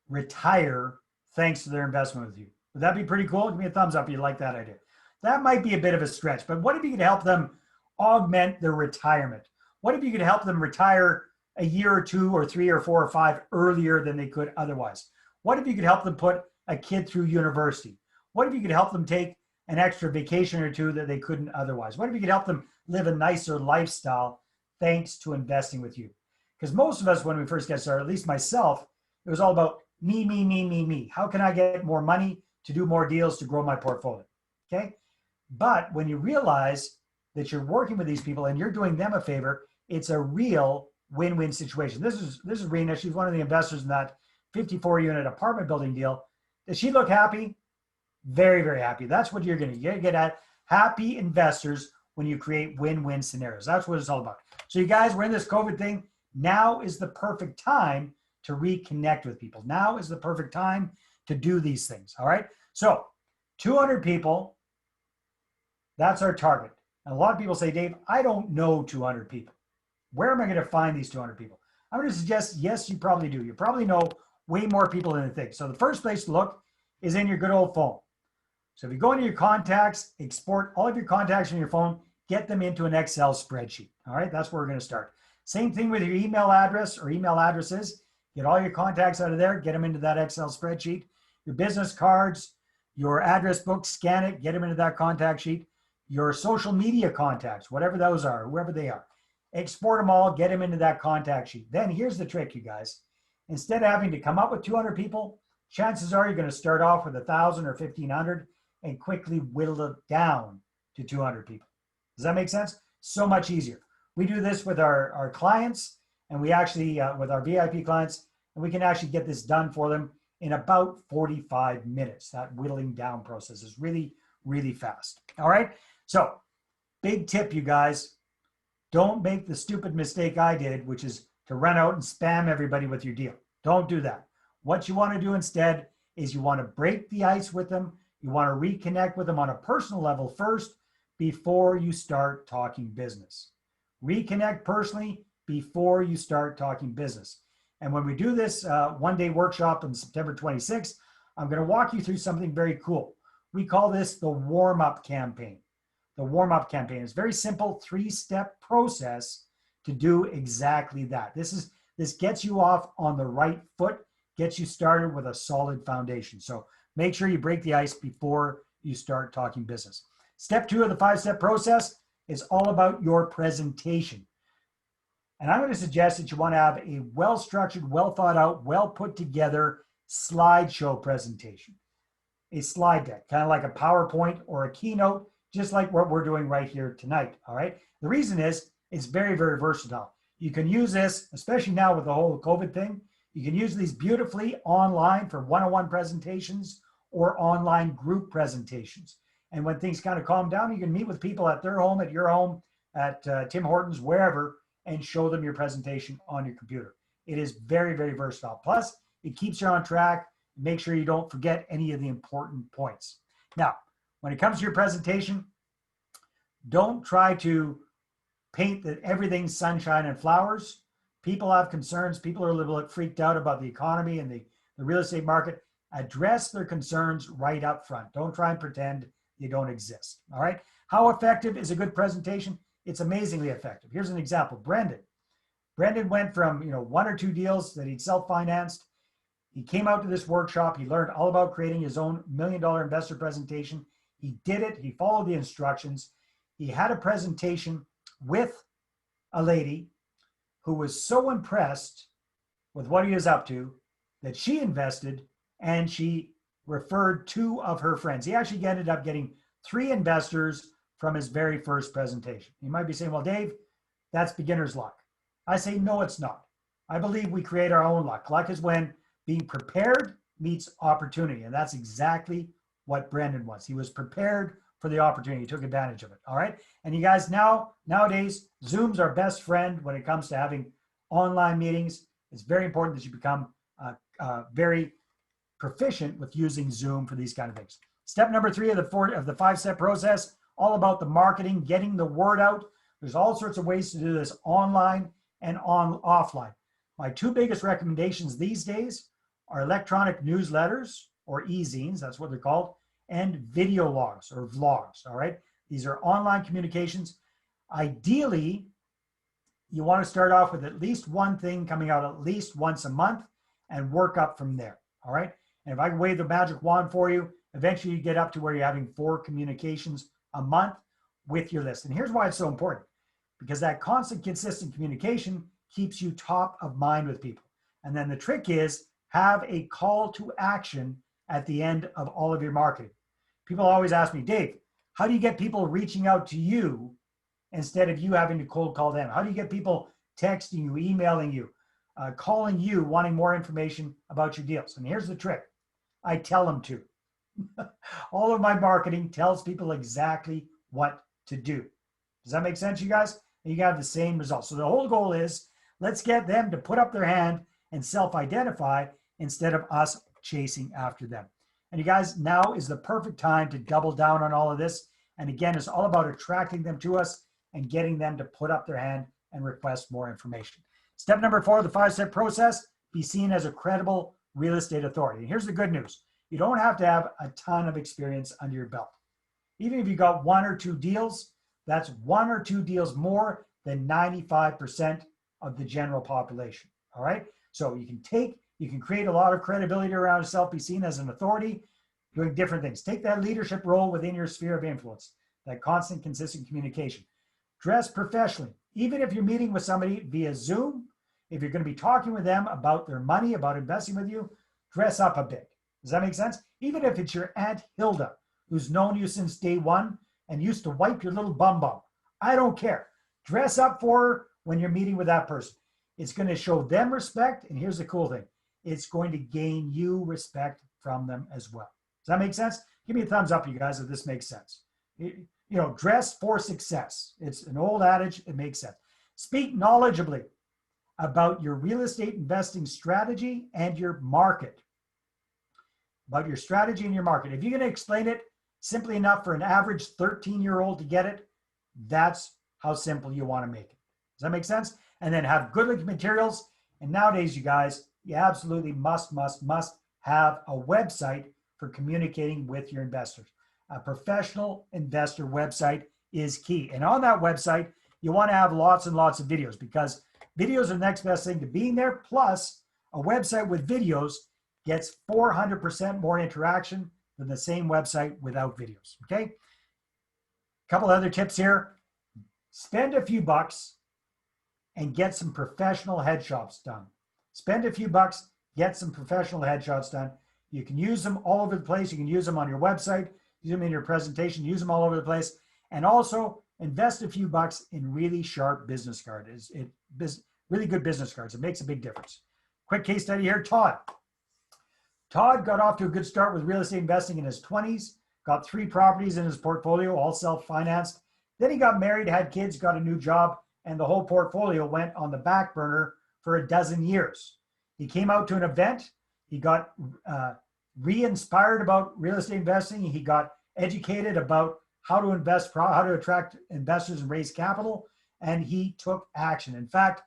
retire thanks to their investment with you? Would that be pretty cool? Give me a thumbs up if you like that idea. That might be a bit of a stretch, but what if you could help them augment their retirement? What if you could help them retire a year or 2 or 3 or 4 or 5 earlier than they could otherwise? What if you could help them put a kid through university? What if you could help them take an extra vacation or 2 that they couldn't otherwise? What if you could help them live a nicer lifestyle thanks to investing with you? Because most of us, when we first get started, at least myself, it was all about me, me, me, me, me. How can I get more money to do more deals to grow my portfolio? Okay. But when you realize that you're working with these people and you're doing them a favor, it's a real win-win situation. This is Rena. She's one of the investors in that 54-unit apartment building deal. Does she look happy? Very, very happy. That's what you're going to get at. Happy investors when you create win-win scenarios. That's what it's all about. So you guys, we're in this COVID thing. Now is the perfect time to reconnect with people. Now is the perfect time to do these things. All right. So 200 people, that's our target. And a lot of people say, Dave, I don't know 200 people. Where am I going to find these 200 people? I'm going to suggest, yes, you probably do. You probably know way more people than you think. So the first place to look is in your good old phone. So if you go into your contacts, export all of your contacts from your phone, get them into an Excel spreadsheet. All right, that's where we're going to start. Same thing with your email address or email addresses. Get all your contacts out of there, get them into that Excel spreadsheet. Your business cards, your address book, scan it, get them into that contact sheet. Your social media contacts, whatever those are, wherever they are, export them all, get them into that contact sheet. Then here's the trick, you guys. Instead of having to come up with 200 people, chances are you're going to start off with 1,000 or 1,500, and quickly whittle it down to 200 people. Does that make sense? So much easier. We do this with our clients, and we actually, with our VIP clients, and we can actually get this done for them in about 45 minutes. That whittling down process is really, really fast. All right. So big tip, you guys, don't make the stupid mistake I did, which is to run out and spam everybody with your deal. Don't do that. What you want to do instead is you want to break the ice with them. You want to reconnect with them on a personal level first before you start talking business. Reconnect personally before you start talking business. And when we do this one-day workshop on September 26th, I'm going to walk you through something very cool. We call this the warm-up campaign. The warm-up campaign is a very simple 3-step process to do exactly that. This gets you off on the right foot, gets you started with a solid foundation. So make sure you break the ice before you start talking business. Step 2 of the 5-step process is all about your presentation. And I'm going to suggest that you want to have a well-structured, well-thought-out, well-put-together slideshow presentation. A slide deck, kind of like a PowerPoint or a keynote, just like what we're doing right here tonight, all right? The reason is it's very, very versatile. You can use this, especially now with the whole COVID thing, you can use these beautifully online for one-on-one presentations or online group presentations. And when things kind of calm down, you can meet with people at their home, at your home, at Tim Hortons, wherever, and show them your presentation on your computer. It is very, very versatile. Plus, it keeps you on track. Make sure you don't forget any of the important points. Now, when it comes to your presentation, don't try to paint that everything's sunshine and flowers. People have concerns. People are a little bit freaked out about the economy and the real estate market. Address their concerns right up front. Don't try and pretend they don't exist. All right. How effective is a good presentation? It's amazingly effective. Here's an example. Brendan went from 1 or 2 deals that he'd self-financed. He came out to this workshop. He learned all about creating his own $1 million investor presentation. He did it. He followed the instructions. He had a presentation with a lady who was so impressed with what he was up to that she invested and she referred 2 of her friends. He actually ended up getting 3 investors from his very first presentation. You might be saying, well, Dave, that's beginner's luck. I say, no, it's not. I believe we create our own luck. Luck is when being prepared meets opportunity. And that's exactly what Brendan was. He was prepared for the opportunity. He took advantage of it. All right. And you guys, nowadays, Zoom's our best friend when it comes to having online meetings. It's very important that you become very proficient with using Zoom for these kind of things. Step number 3 of the 5-step process, all about the marketing, getting the word out. There's all sorts of ways to do this online and offline. My 2 biggest recommendations these days are electronic newsletters, or e-zines, that's what they're called, and video logs or vlogs, all right? These are online communications. Ideally, you want to start off with at least one thing coming out at least once a month and work up from there, all right? And if I can wave the magic wand for you, eventually you get up to where you're having 4 communications a month with your list. And here's why it's so important, because that constant, consistent communication keeps you top of mind with people. And then the trick is have a call to action at the end of all of your marketing. People always ask me, Dave, how do you get people reaching out to you instead of you having to cold call them? How do you get people texting you, emailing you, calling you, wanting more information about your deals? And here's the trick. I tell them to. All of my marketing tells people exactly what to do. Does that make sense, you guys? And you have the same results. So the whole goal is let's get them to put up their hand and self-identify instead of us chasing after them. And you guys, now is the perfect time to double down on all of this. And again, it's all about attracting them to us and getting them to put up their hand and request more information. Step number 4 of the 5-step process, be seen as a credible real estate authority. And here's the good news. You don't have to have a ton of experience under your belt. Even if you got 1 or 2 deals, that's 1 or 2 deals more than 95% of the general population. All right. So you can create a lot of credibility around yourself, be seen as an authority, doing different things. Take that leadership role within your sphere of influence, that constant, consistent communication. Dress professionally. Even if you're meeting with somebody via Zoom, if you're going to be talking with them about their money, about investing with you, dress up a bit. Does that make sense? Even if it's your Aunt Hilda who's known you since day one and used to wipe your little bum bum. I don't care. Dress up for her when you're meeting with that person. It's going to show them respect. And here's the cool thing. It's going to gain you respect from them as well. Does that make sense? Give me a thumbs up, you guys, if this makes sense. Dress for success. It's an old adage. It makes sense. Speak knowledgeably about your real estate investing strategy and your market. About your strategy and your market. If you're going to explain it simply enough for an average 13-year-old to get it, that's how simple you want to make it. Does that make sense? And then have good looking materials. And nowadays, you guys, you absolutely must have a website for communicating with your investors. A professional investor website is key. And on that website, you want to have lots and lots of videos, because videos are the next best thing to being there. Plus, a website with videos gets 400% more interaction than the same website without videos, okay? A couple other tips here. Spend a few bucks and get some professional headshots done. Spend a few bucks, get some professional headshots done. You can use them all over the place. You can use them on your website, use them in your presentation, use them all over the place. And also invest a few bucks in really sharp business cards. Really good business cards. It makes a big difference. Quick case study here, Todd. Todd got off to a good start with real estate investing in his 20s, got 3 properties in his portfolio, all self-financed. Then he got married, had kids, got a new job, and the whole portfolio went on the back burner for a dozen years. He came out to an event. He got re-inspired about real estate investing. He got educated about how to invest, how to attract investors and raise capital, and he took action. In fact,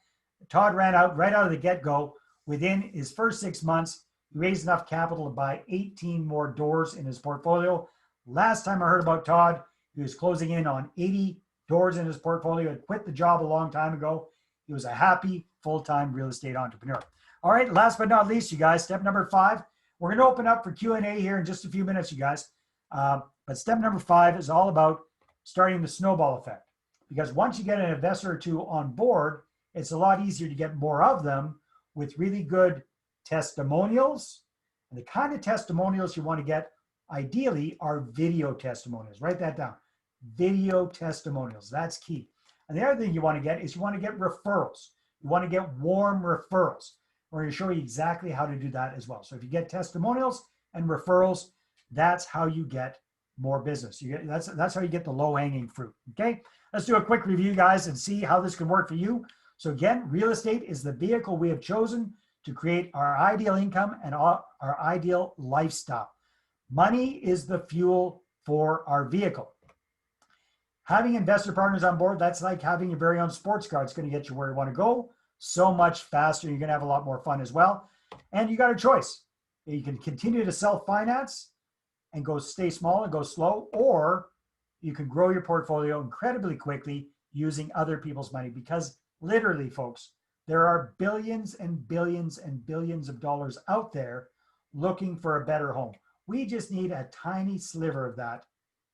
Todd ran out right out of the get-go. Within his first 6 months, he raised enough capital to buy 18 more doors in his portfolio. Last time I heard about Todd, he was closing in on 80 doors in his portfolio. He quit the job a long time ago. He was a happy, full-time real estate entrepreneur. All right, last but not least, you guys, step number 5. We're going to open up for Q&A here in just a few minutes, you guys. But step number 5 is all about starting the snowball effect. Because once you get an investor or two on board, it's a lot easier to get more of them with really good testimonials. And the kind of testimonials you want to get, ideally, are video testimonials. Write that down. Video testimonials. That's key. And the other thing you want to get is you want to get referrals. You want to get warm referrals. We're going to show you exactly how to do that as well. So if you get testimonials and referrals, that's how you get more business. That's how you get the low-hanging fruit. Okay, let's do a quick review, guys, and see how this can work for you. So again, real estate is the vehicle we have chosen to create our ideal income and our ideal lifestyle. Money is the fuel for our vehicle. Having investor partners on board, that's like having your very own sports car. It's going to get you where you want to go so much faster. You're going to have a lot more fun as well. And you got a choice. You can continue to self-finance and stay small and go slow, or you can grow your portfolio incredibly quickly using other people's money, because literally, folks, there are billions and billions and billions of dollars out there looking for a better home. We just need a tiny sliver of that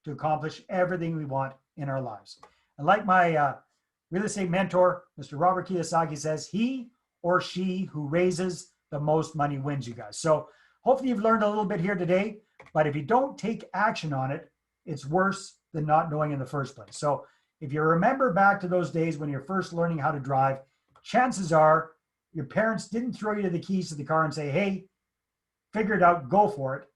to accomplish everything we want in our lives. And like my real estate mentor, Mr. Robert Kiyosaki, says, he or she who raises the most money wins, you guys. So hopefully you've learned a little bit here today, but if you don't take action on it, it's worse than not knowing in the first place. So if you remember back to those days when you're first learning how to drive, chances are your parents didn't throw you the keys to the car and say, hey, figure it out, go for it.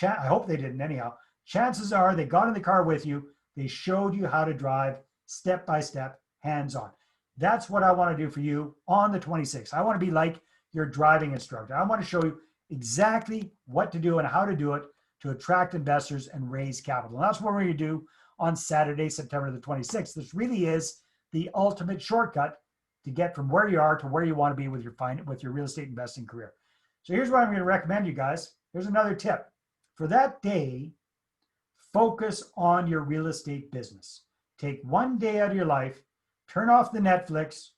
I hope they didn't anyhow. Chances are they got in the car with you. They showed you how to drive step by step, hands on. That's what I want to do for you on the 26th. I want to be like your driving instructor. I want to show you exactly what to do and how to do it to attract investors and raise capital. And that's what we're going to do on Saturday, September the 26th. This really is the ultimate shortcut to get from where you are to where you want to be with your real estate investing career. So here's what I'm going to recommend you guys. Here's another tip. For that day, focus on your real estate business. Take one day out of your life, turn off the Netflix,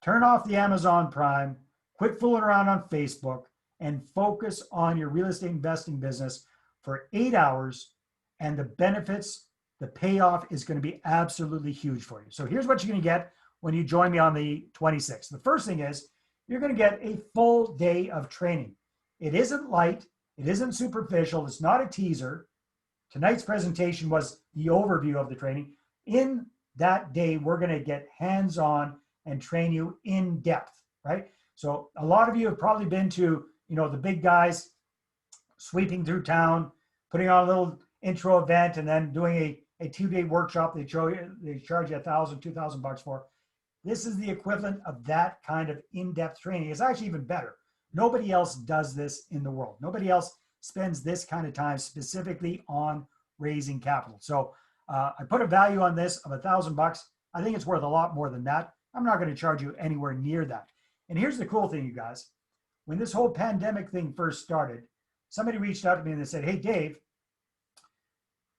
turn off the Amazon Prime, quit fooling around on Facebook, and focus on your real estate investing business for 8 hours, and the benefits, the payoff is going to be absolutely huge for you. So here's what you're going to get when you join me on the 26th. The first thing is you're going to get a full day of training. It isn't light. It isn't superficial. It's not a teaser. Tonight's presentation was the overview of the training. In that day, we're going to get hands-on and train you in depth, right? So a lot of you have probably been to, the big guys sweeping through town, putting on a little intro event, and then doing a 2-day workshop. They charge you $1,000, $2,000 for. This is the equivalent of that kind of in-depth training. It's actually even better. Nobody else does this in the world. Nobody else spends this kind of time specifically on raising capital. So I put a value on this of $1,000. I think it's worth a lot more than that. I'm not going to charge you anywhere near that. And here's the cool thing, you guys. When this whole pandemic thing first started, somebody reached out to me and they said, hey, Dave,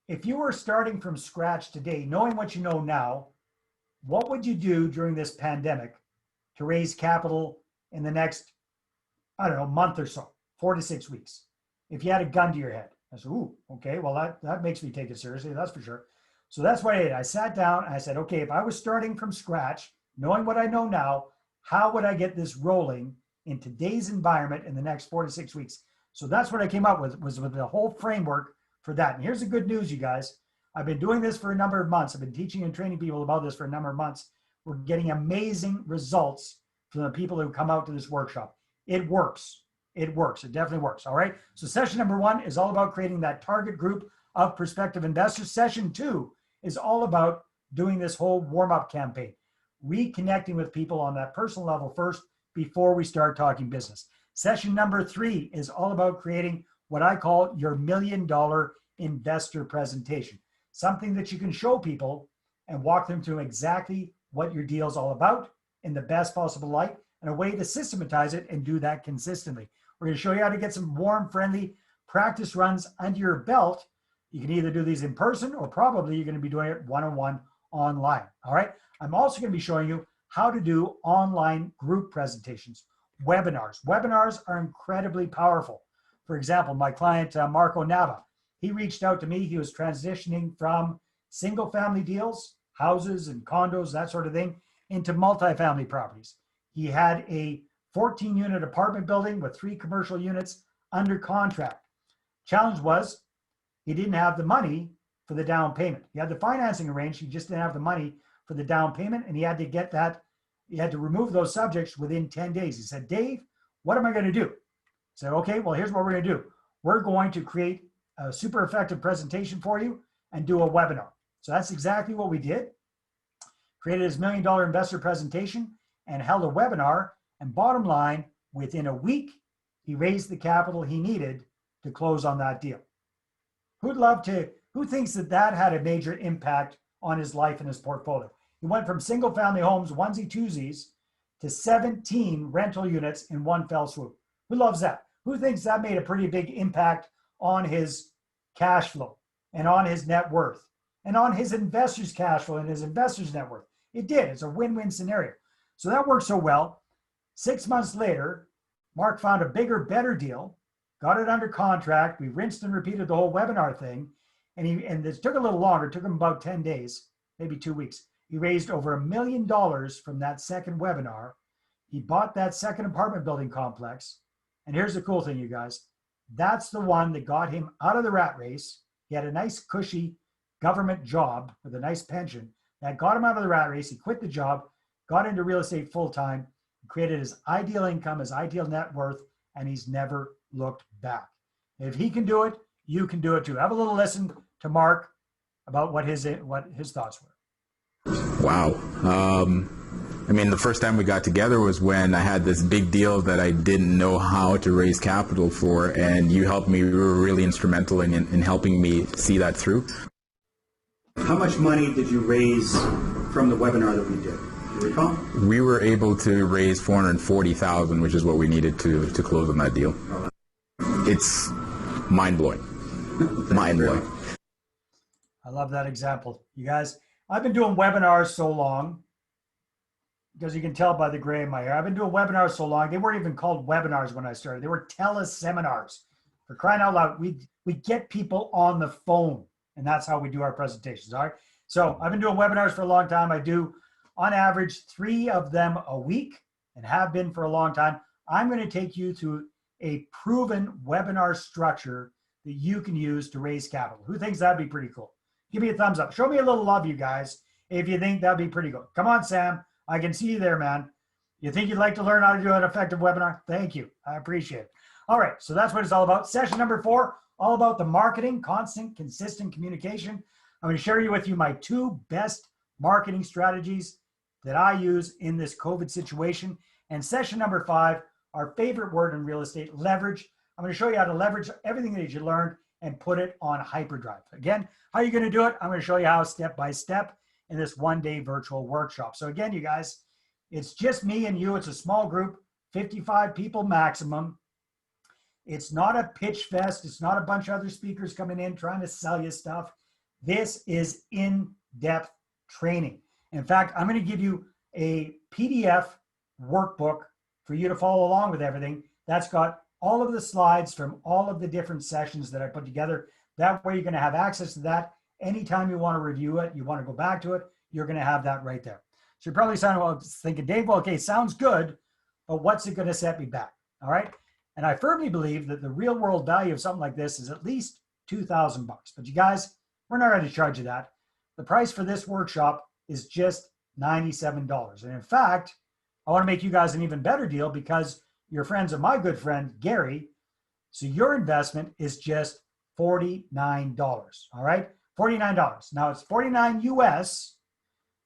if you were starting from scratch today, knowing what you know now, what would you do during this pandemic to raise capital in the next, month or so, 4 to 6 weeks? If you had a gun to your head. I said, ooh, okay, well, that makes me take it seriously, that's for sure. So that's what I did. I sat down and I said, okay, if I was starting from scratch, knowing what I know now, how would I get this rolling in today's environment in the next 4 to 6 weeks? So that's what I came up with, was with the whole framework for that. And here's the good news, you guys. I've been doing this for a number of months. I've been teaching and training people about this for a number of months. We're getting amazing results from the people who come out to this workshop. It works. It works. It definitely works. All right. So session number 1 is all about creating that target group of prospective investors. Session 2 is all about doing this whole warm-up campaign, reconnecting with people on that personal level first before we start talking business. Session number 3 is all about creating what I call your $1 million investor presentation, something that you can show people and walk them through exactly what your deal is all about in the best possible light, and a way to systematize it and do that consistently. We're going to show you how to get some warm, friendly practice runs under your belt. You can either do these in person or probably you're going to be doing it one-on-one online. All right. I'm also going to be showing you how to do online group presentations, webinars. Webinars are incredibly powerful. For example, my client, Marco Nava, he reached out to me. He was transitioning from single family deals, houses and condos, that sort of thing, into multifamily properties. He had a 14-unit apartment building with 3 commercial units under contract. Challenge was he didn't have the money for the down payment. He had the financing arranged. He just didn't have the money for the down payment, and he had to get that. He had to remove those subjects within 10 days. He said, Dave, what am I going to do? I said, okay, well, here's what we're going to do. We're going to create a super effective presentation for you and do a webinar. So that's exactly what we did. Created his $1 million investor presentation and held a webinar. And bottom line, within a week, he raised the capital he needed to close on that deal. Who thinks that had a major impact on his life and his portfolio? He went from single family homes, onesie twosies, to 17 rental units in one fell swoop. Who loves that? Who thinks that made a pretty big impact on his cash flow and on his net worth and on his investors' cash flow and his investors' net worth? It did. It's a win-win scenario. So that worked so well. 6 months later, Mark found a bigger, better deal, got it under contract. We rinsed and repeated the whole webinar thing. And this took a little longer. It took him about 10 days, maybe 2 weeks. He raised over $1 million from that second webinar. He bought that second apartment building complex. And here's the cool thing, you guys. That's the one that got him out of the rat race. He had a nice, cushy government job with a nice pension that got him out of the rat race. He quit the job, got into real estate full-time, created his ideal income, his ideal net worth, and he's never looked back. If he can do it, you can do it too. Have a little listen to Mark about what his thoughts were. Wow. The first time we got together was when I had this big deal that I didn't know how to raise capital for, and you helped me. You were really instrumental in helping me see that through. How much money did you raise from the webinar that we did? Do you recall? We were able to raise $440,000, which is what we needed to close on that deal. It's mind-blowing. Mind-blowing. I love that example. You guys, I've been doing webinars so long, because you can tell by the gray in my hair. I've been doing webinars so long. They weren't even called webinars when I started. They were teleseminars. For crying out loud, we get people on the phone, and that's how we do our presentations. All right. So I've been doing webinars for a long time. I do, on average, 3 of them a week, and have been for a long time. I'm going to take you through a proven webinar structure that you can use to raise capital. Who thinks that'd be pretty cool? Give me a thumbs up. Show me a little love, you guys, if you think that'd be pretty cool. Come on, Sam. I can see you there, man. You think you'd like to learn how to do an effective webinar? Thank you. I appreciate it. All right, so that's what it's all about. Session number 4, all about the marketing, constant, consistent communication. I'm going to share with you my 2 best marketing strategies that I use in this COVID situation. And session number 5, our favorite word in real estate, leverage. I'm going to show you how to leverage everything that you learned and put it on hyperdrive. Again, how are you going to do it? I'm going to show you how step by step in this 1-day virtual workshop. So again, you guys, it's just me and you. It's a small group, 55 people maximum. It's not a pitch fest. It's not a bunch of other speakers coming in trying to sell you stuff. This is in-depth training. In fact, I'm going to give you a PDF workbook for you to follow along with everything. That's got all of the slides from all of the different sessions that I put together. That way you're going to have access to that. Anytime you want to review it, you want to go back to it, you're going to have that right there. So you're probably thinking, Dave, well, okay, sounds good, but what's it going to set me back? All right. And I firmly believe that the real world value of something like this is at least $2,000. But you guys, we're not ready to charge you that. The price for this workshop is just $97. And in fact, I want to make you guys an even better deal because you're friends of my good friend, Gary. So your investment is just $49. All right. $49. Now it's 49 US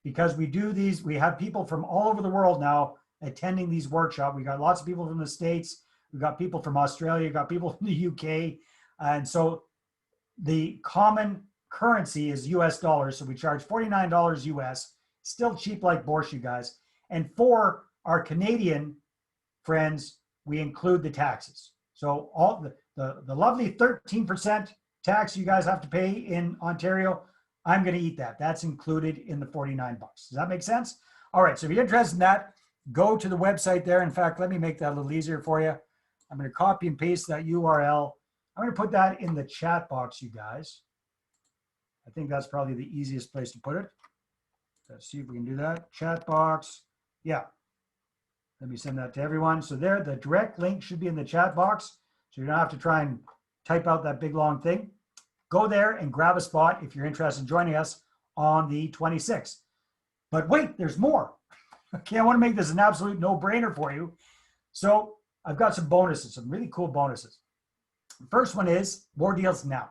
because we do these. We have people from all over the world now attending these workshops. We got lots of people from the States. We've got people from Australia. We've got people from the UK. And so the common currency is US dollars. So we charge $49 US, still cheap like borscht, you guys. And for our Canadian friends, we include the taxes. So all the lovely 13% tax you guys have to pay in Ontario, I'm going to eat that. That's included in the $49. Does that make sense? All right. So if you're interested in that, go to the website there. In fact, let me make that a little easier for you. I'm going to copy and paste that URL. I'm going to put that in the chat box, you guys. I think that's probably the easiest place to put it. Let's see if we can do that. Chat box. Yeah. Let me send that to everyone. So there, the direct link should be in the chat box. So you don't have to try and type out that big long thing. Go there and grab a spot if you're interested in joining us on the 26th. But wait, there's more. Okay, I want to make this an absolute no-brainer for you. So I've got some bonuses, some really cool bonuses. The first one is more deals now.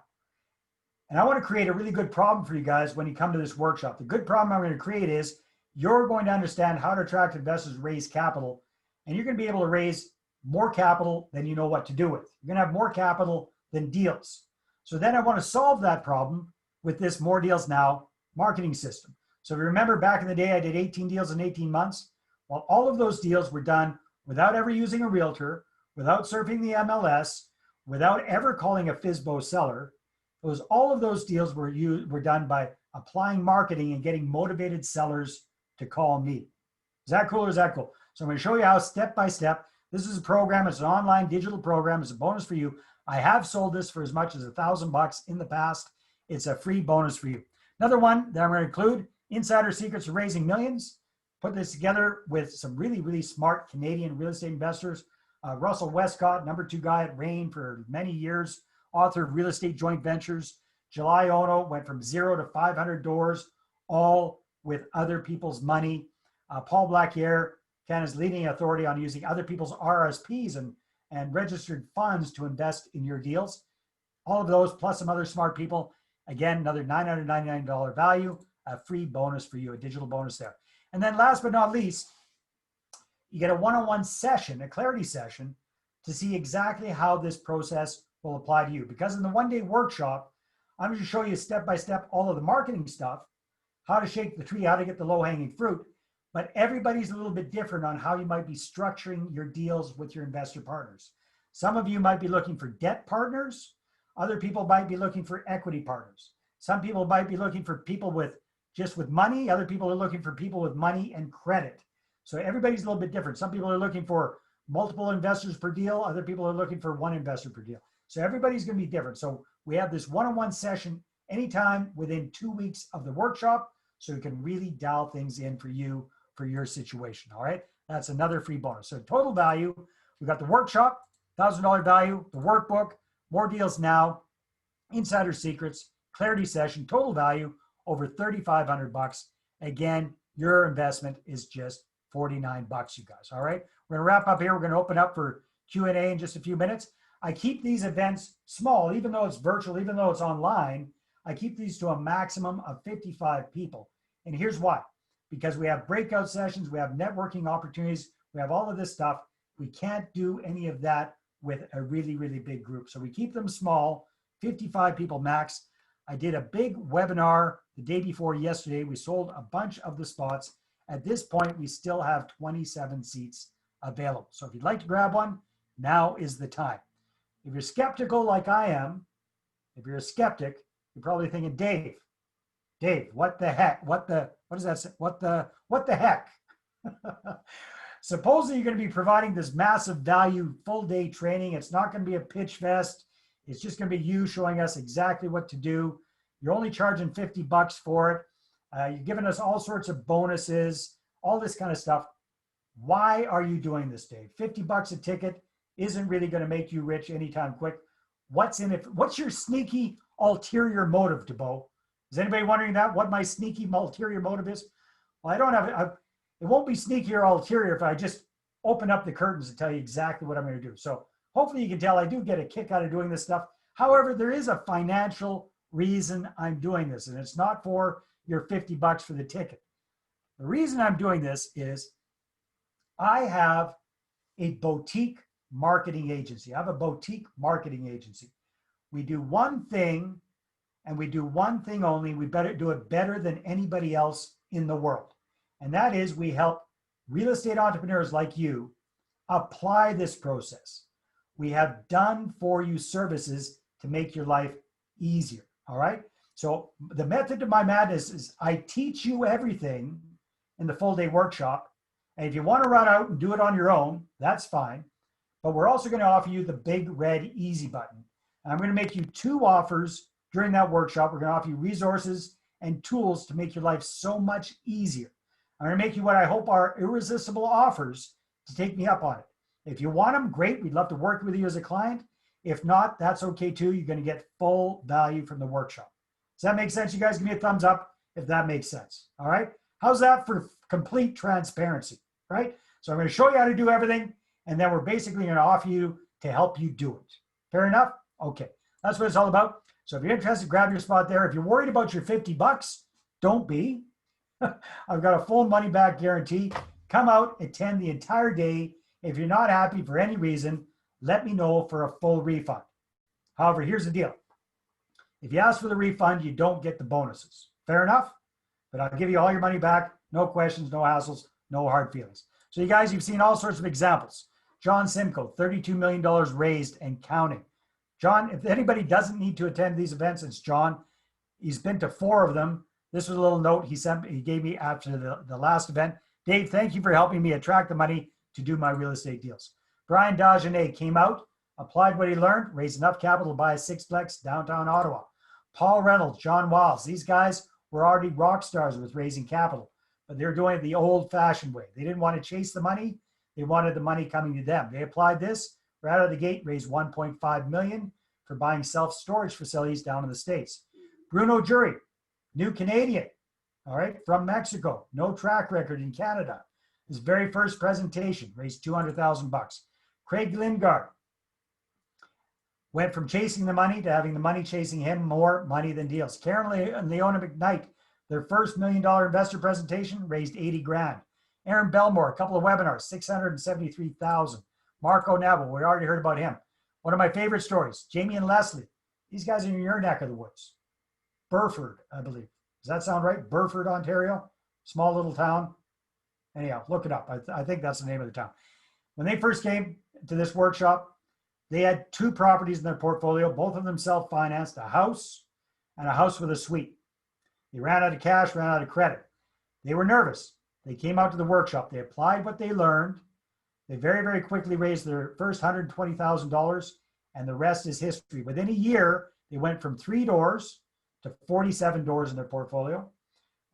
And I want to create a really good problem for you guys when you come to this workshop. The good problem I'm going to create is you're going to understand how to attract investors, raise capital, and you're going to be able to raise more capital than you know what to do with. You're going to have more capital than deals. So then I want to solve that problem with this more deals now marketing system. So if you remember back in the day, I did 18 deals in 18 months. Well, all of those deals were done without ever using a realtor, without surfing the MLS, without ever calling a FSBO seller. All of those deals were done by applying marketing and getting motivated sellers to call me. Is that cool or is that cool? So I'm going to show you how step by step. This is a program. It's an online digital program. It's a bonus for you. I have sold this for as much as $1,000 in the past. It's a free bonus for you. Another one that I'm going to include, Insider Secrets of Raising Millions. Put this together with some really, really smart Canadian real estate investors. Russell Westcott, number 2 guy at Rain for many years, author of Real Estate Joint Ventures. July Ono went from 0 to 500 doors, all with other people's money. Paul Blackiere, Canada's leading authority on using other people's RSPs and registered funds to invest in your deals. All of those, plus some other smart people. Again, another $999 value, a free bonus for you, a digital bonus there. And then last but not least, you get a one-on-one session, a clarity session, to see exactly how this process will apply to you. Because in the 1-day workshop, I'm going to show you step by step all of the marketing stuff, how to shake the tree, how to get the low-hanging fruit. But everybody's a little bit different on how you might be structuring your deals with your investor partners. Some of you might be looking for debt partners. Other people might be looking for equity partners. Some people might be looking for people with money. Other people are looking for people with money and credit. So everybody's a little bit different. Some people are looking for multiple investors per deal. Other people are looking for one investor per deal. So everybody's going to be different. So we have this one-on-one session anytime within 2 weeks of the workshop, so we can really dial things in for you, for your situation. All right. That's another free bonus. So total value, we got the workshop, $1,000 value, the workbook, more deals now, insider secrets, clarity session, total value over 3,500 bucks. Again, your investment is just 49 bucks, you guys. All right. We're going to wrap up here. We're going to open up for Q&A in just a few minutes. I keep these events small, even though it's virtual, even though it's online. I keep these to a maximum of 55 people. And here's why. Because we have breakout sessions, we have networking opportunities, we have all of this stuff. We can't do any of that with a really, really big group. So we keep them small, 55 people max. I did a big webinar the day before yesterday. We sold a bunch of the spots. At this point, we still have 27 seats available. So if you'd like to grab one, now is the time. If you're skeptical like I am, if you're a skeptic, you're probably thinking, Dave, what the heck? What does that say? What the heck? Supposedly you're going to be providing this massive value full day training. It's not going to be a pitch fest. It's just going to be you showing us exactly what to do. You're only charging 50 bucks for it. You're giving us all sorts of bonuses, all this kind of stuff. Why are you doing this, Dave? 50 bucks a ticket isn't really going to make you rich anytime quick. What's in it? What's your sneaky ulterior motive, Dubeau? Is anybody wondering that? What my sneaky ulterior motive is? Well, I don't have it won't be sneaky or ulterior if I just open up the curtains and tell you exactly what I'm going to do. So hopefully you can tell I do get a kick out of doing this stuff. However, there is a financial reason I'm doing this, and it's not for your 50 bucks for the ticket. The reason I'm doing this is I have a boutique marketing agency. I have a boutique marketing agency. We do one thing and we do one thing only. We better do it better than anybody else in the world. And that is we help real estate entrepreneurs like you apply this process. We have done for you services to make your life easier. All right. So the method to my madness is I teach you everything in the full day workshop. And if you want to run out and do it on your own, that's fine. But we're also going to offer you the big red easy button. And I'm going to make you 2 offers during that workshop. We're going to offer you resources and tools to make your life so much easier. I'm going to make you what I hope are irresistible offers to take me up on it. If you want them, great. We'd love to work with you as a client. If not, that's okay too. You're going to get full value from the workshop. Does that make sense? You guys give me a thumbs up if that makes sense. All right. How's that for complete transparency? Right. So I'm going to show you how to do everything. And then we're basically going to offer you to help you do it. Fair enough? Okay. That's what it's all about. So if you're interested, grab your spot there. If you're worried about your 50 bucks, don't be. I've got a full money back guarantee. Come out, attend the entire day. If you're not happy for any reason, let me know for a full refund. However, here's the deal. If you ask for the refund, you don't get the bonuses. Fair enough? But I'll give you all your money back. No questions, no hassles, no hard feelings. So you guys, you've seen all sorts of examples. John Simcoe, $32 million raised and counting. John, if anybody doesn't need to attend these events, it's John. He's been to 4 of them. This was a little note he gave me after the last event. Dave, thank you for helping me attract the money to do my real estate deals. Brian Dagenet came out, applied what he learned, raised enough capital to buy a 6-plex downtown Ottawa. Paul Reynolds, John Wiles, these guys were already rock stars with raising capital, but they're doing it the old-fashioned way. They didn't want to chase the money. They wanted the money coming to them. They applied this, right out of the gate, raised $1.5 million for buying self-storage facilities down in the States. Bruno Jury, new Canadian, all right, from Mexico, no track record in Canada. His very first presentation raised $200,000. Craig Lingard went from chasing the money to having the money chasing him, more money than deals. Karen and Leona McKnight, their first $1 million investor presentation raised 80 grand. Aaron Belmore, a couple of webinars, 673,000. Marco Neville, we already heard about him. One of my favorite stories, Jamie and Leslie. These guys are in your neck of the woods. Burford, I believe. Does that sound right? Burford, Ontario, small little town. Anyhow, look it up. I think that's the name of the town. When they first came to this workshop, they had 2 properties in their portfolio, both of them self-financed, a house and a house with a suite. They ran out of cash, ran out of credit. They were nervous. They came out to the workshop. They applied what they learned. They very, very quickly raised their first $120,000, and the rest is history. Within a year, they went from 3 doors to 47 doors in their portfolio.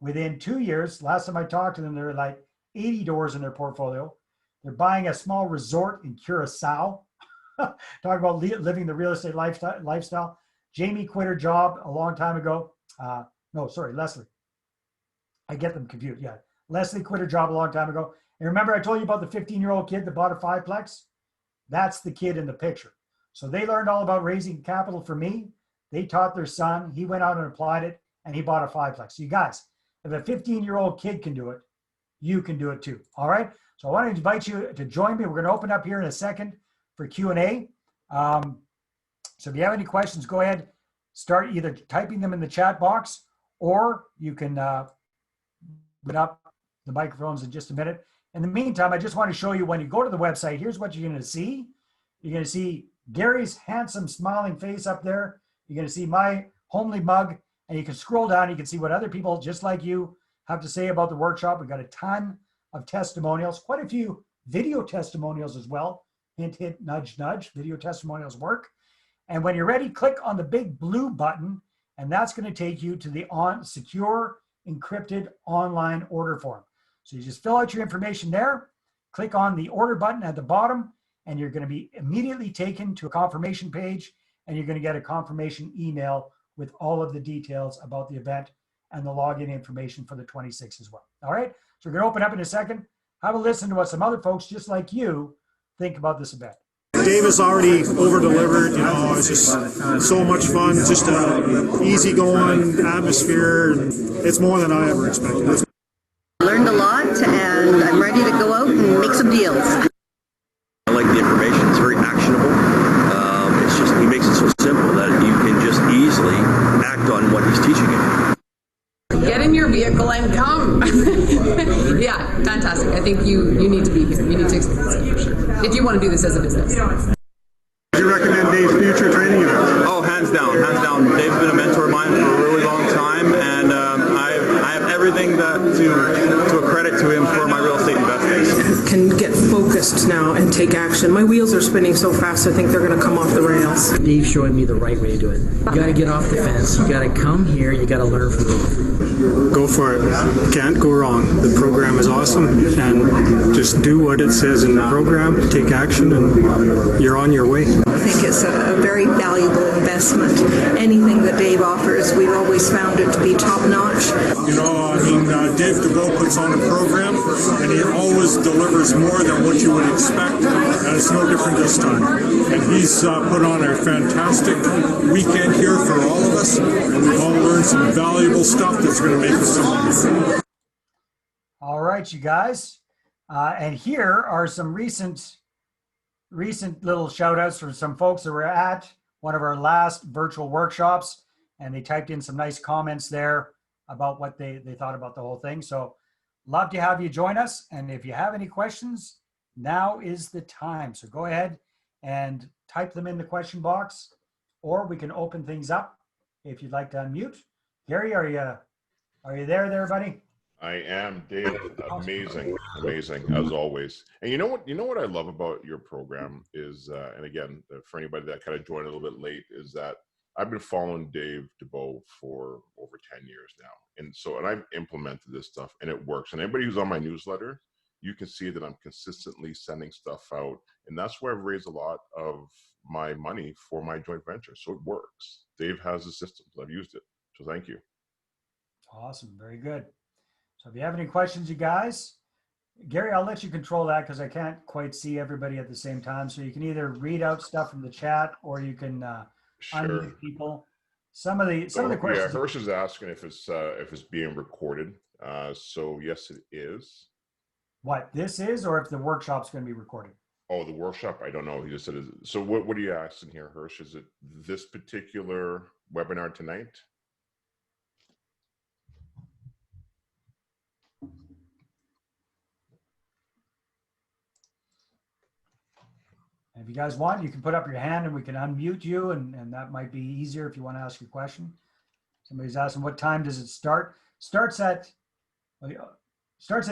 Within 2 years, last time I talked to them, there were like 80 doors in their portfolio. They're buying a small resort in Curacao. Talk about living the real estate lifestyle. Jamie quit her job a long time ago. No, sorry, Leslie. I get them confused. Yeah. Leslie quit her job a long time ago. And remember I told you about the 15-year-old kid that bought a fiveplex? That's the kid in the picture. So they learned all about raising capital for me. They taught their son. He went out and applied it, and he bought a fiveplex. So you guys, if a 15-year-old kid can do it, you can do it too. All right. So I want to invite you to join me. We're going to open up here in a second for Q&A. So if you have any questions, go ahead, start either typing them in the chat box, or you can put up the microphones in just a minute. In the meantime, I just want to show you, when you go to the website, here's what you're going to see. You're going to see Gary's handsome smiling face up there. You're going to see my homely mug, and you can scroll down. You can see what other people just like you have to say about the workshop. We've got a ton of testimonials, quite a few video testimonials as well. Hint, hint, nudge, nudge. Video testimonials work. And when you're ready, click on the big blue button, and that's going to take you to the secure encrypted online order form. So you just fill out your information there, click on the order button at the bottom, and you're going to be immediately taken to a confirmation page, and you're going to get a confirmation email with all of the details about the event and the login information for the 26th as well. All right, so we're going to open up in a second. Have a listen to what some other folks just like you think about this event. Dave has already over-delivered. You know, it's just so much fun. Just an easy-going atmosphere. It's more than I ever expected. Learned a lot, and I'm ready to go out and make some deals. I like the information. It's very actionable. It's just, he makes it so simple that you can just easily act on what he's teaching you. Get in your vehicle and come. Yeah, fantastic. I think you need to be here. You need to experience it for sure. If you want to do this as a business. Do you recommend Dave's future training events? Oh, hands down, hands down. Dave's been a mentor of mine for a really long time, and I have everything to accredit to him for my real estate investing. Can get focused now and take action. My wheels are spinning so fast I think they're going to come off the rails. Dave's showing me the right way to do it. You got to get off the fence. You got to come here. You got to learn from Dave. Go for it. Can't go wrong. The program is awesome, and just do what it says in the program, take action, and you're on your way. I think it's a very valuable investment. Anything that Dave offers, we've always found it to be top-notch. You know, I mean, Dave Dubeau puts on a program, and he always delivers more than what you would expect, and it's no different this time. And he's put on a fantastic weekend here for all of us, and we've all learned some valuable stuff that's going to make us some. All right, you guys. And here are some recent little shout outs from some folks that were at one of our last virtual workshops, and they typed in some nice comments there about what they thought about the whole thing. So love to have you join us. And if you have any questions, now is the time. So go ahead and type them in the question box, or we can open things up if you'd like to unmute. Gary, are you there, buddy? I am, Dave. Amazing, amazing as always. And you know what I love about your program is, and again, for anybody that kind of joined a little bit late, is that I've been following Dave Dubeau for over 10 years now. And I've implemented this stuff and it works. And anybody who's on my newsletter, you can see that I'm consistently sending stuff out. And that's where I've raised a lot of my money for my joint venture. So it works. Dave has the systems. I've used it. So thank you. Awesome. Very good. So if you have any questions, you guys, Gary, I'll let you control that because I can't quite see everybody at the same time. So you can either read out stuff from the chat, or you can unmute people. Some of the questions. Yeah, Hirsch is asking if it's being recorded. So yes, it is. What this is, or if the workshop's going to be recorded? Oh, the workshop. I don't know. He just said. So what are you asking here, Hirsch? Is it this particular webinar tonight? If you guys want, you can put up your hand and we can unmute you, and that might be easier if you want to ask your question. Somebody's asking, what time does it start? Starts at 8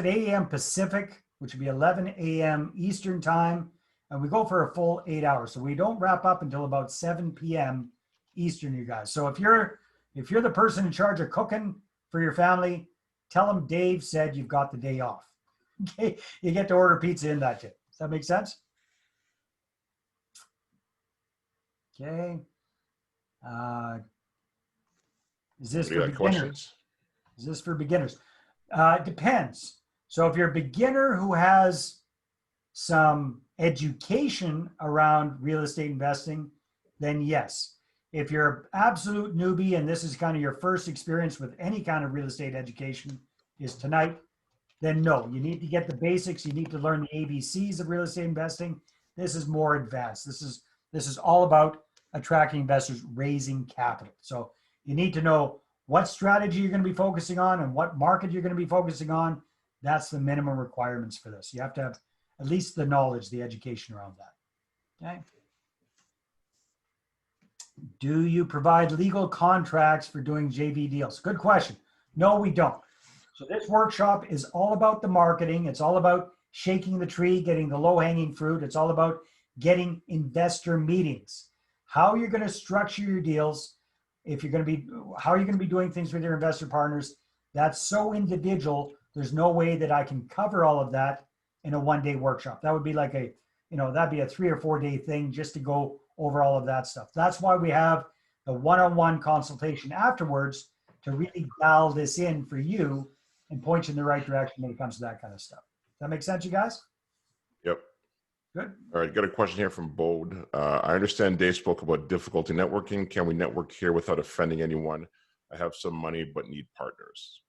a.m. Pacific, which would be 11 a.m. Eastern time, and we go for a full 8 hours. So we don't wrap up until about 7 p.m. Eastern, you guys. So if you're the person in charge of cooking for your family, tell them Dave said you've got the day off. Okay, you get to order pizza in that day. Does that make sense? Okay. Is this Any for other beginners? questions? Is this for beginners? It depends. So if you're a beginner who has some education around real estate investing, then yes. If you're an absolute newbie and this is kind of your first experience with any kind of real estate education is tonight, then no, you need to get the basics. You need to learn the ABCs of real estate investing. This is more advanced. This is all about attracting investors, raising capital. So you need to know what strategy you're going to be focusing on and what market you're going to be focusing on. That's the minimum requirements for this. You have to have at least the knowledge, the education around that. Okay. Do you provide legal contracts for doing JV deals? Good question. No, we don't. So this workshop is all about the marketing. It's all about shaking the tree, getting the low-hanging fruit. It's all about getting investor meetings. How you're going to structure your deals, if you're going to be, how are you going to be doing things with your investor partners? That's so individual. There's no way that I can cover all of that in a one-day workshop. That would be like a, that'd be a 3 or 4 day thing just to go over all of that stuff. That's why we have the one-on-one consultation afterwards to really dial this in for you and point you in the right direction when it comes to that kind of stuff. Does that make sense, you guys? Yep. Good. All right, got a question here from Bode. I understand Dave spoke about difficulty networking. Can we network here without offending anyone? I have some money but need partners.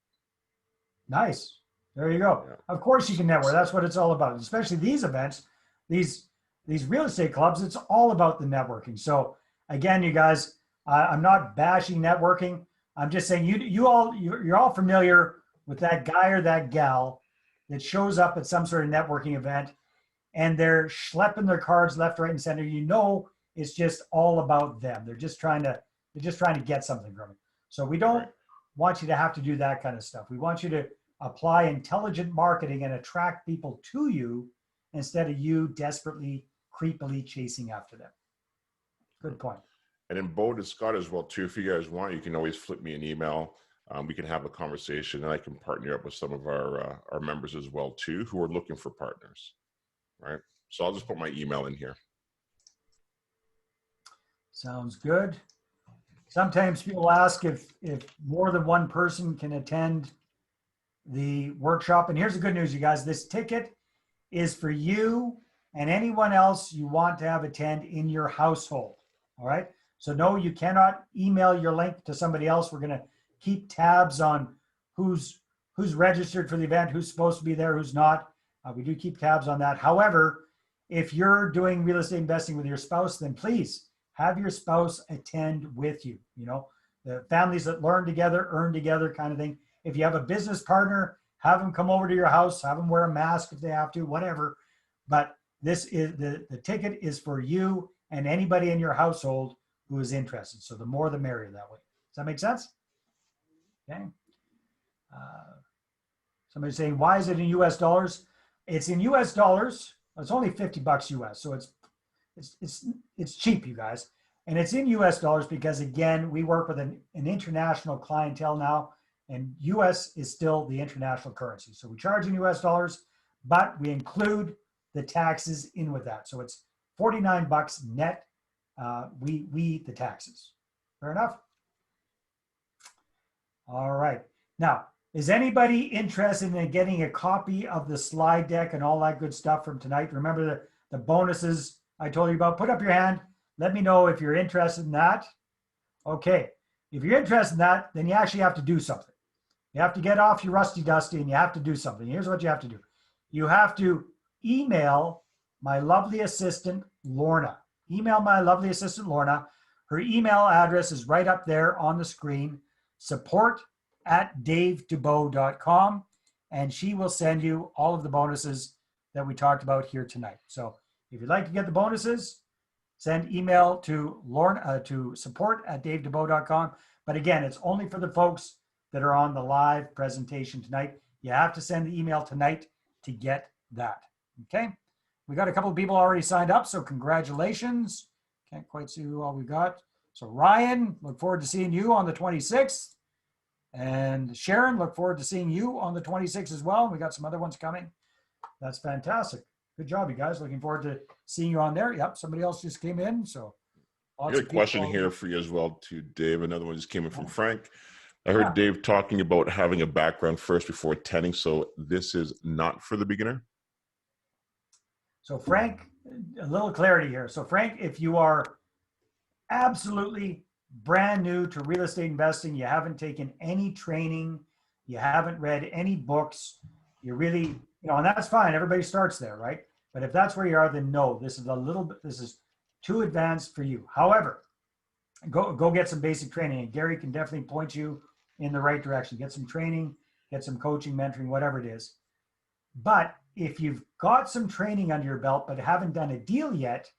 Nice. There you go. Yeah. Of course you can network. That's what it's all about. Especially these events, these real estate clubs, it's all about the networking. So again, you guys, I'm not bashing networking. I'm just saying you're all familiar with that guy or that gal that shows up at some sort of networking event and they're schlepping their cards left, right, and center. It's just all about them. They're just trying to get something from it. So we don't want you to have to do that kind of stuff. We want you to apply intelligent marketing and attract people to you instead of you desperately, creepily chasing after them. Good point. And in Bode and Scott as well too, if you guys want, you can always flip me an email. We can have a conversation and I can partner up with some of our members as well too, who are looking for partners, right? So I'll just put my email in here. Sounds good. Sometimes people ask if more than one person can attend the workshop. And here's the good news, you guys. This ticket is for you and anyone else you want to have attend in your household. All right. So no, you cannot email your link to somebody else. We're going to keep tabs on who's registered for the event, who's supposed to be there, who's not. We do keep tabs on that. However, if you're doing real estate investing with your spouse, then please have your spouse attend with you. The families that learn together, earn together kind of thing. If you have a business partner, have them come over to your house, have them wear a mask if they have to, whatever. But this is the ticket is for you and anybody in your household who is interested. So the more the merrier that way. Does that make sense? Okay. Somebody's saying, why is it in US dollars? It's in US dollars. It's only $50 US. So it's cheap, you guys. And it's in US dollars because, again, we work with an international clientele now, and US is still the international currency. So we charge in US dollars, but we include the taxes in with that. So it's $49 net. We eat the taxes. Fair enough? All right. Now, is anybody interested in getting a copy of the slide deck and all that good stuff from tonight? Remember the bonuses I told you about? Put up your hand. Let me know if you're interested in that. Okay. If you're interested in that, then you actually have to do something. You have to get off your rusty dusty and you have to do something. Here's what you have to do. You have to email my lovely assistant, Lorna. Email my lovely assistant, Lorna. Her email address is right up there on the screen, support@davedubeau.com, and she will send you all of the bonuses that we talked about here tonight. So if you'd like to get the bonuses, send email to Lorna to support@davedubeau.com. But again, it's only for the folks that are on the live presentation tonight. You have to send the email tonight to get that. Okay. We got a couple of people already signed up, so congratulations. Can't quite see who all we got. So Ryan, look forward to seeing you on the 26th. And Sharon, look forward to seeing you on the 26th as well. We got some other ones coming. That's fantastic. Good job, you guys. Looking forward to seeing you on there. Yep, somebody else just came in, so Lots Good of question people. here for you as well, to Dave. Another one just came in from Frank. I Yeah. heard Dave talking about having a background first before attending. So this is not for the beginner. So Frank, a little clarity here. So Frank, if you are absolutely brand new to real estate investing, you haven't taken any training, you haven't read any books, you really, and that's fine. Everybody starts there, right? But if that's where you are, then no, this is too advanced for you. However, go get some basic training, and Gary can definitely point you in the right direction. Get some training, get some coaching, mentoring, whatever it is. But if you've got some training under your belt but haven't done a deal yet,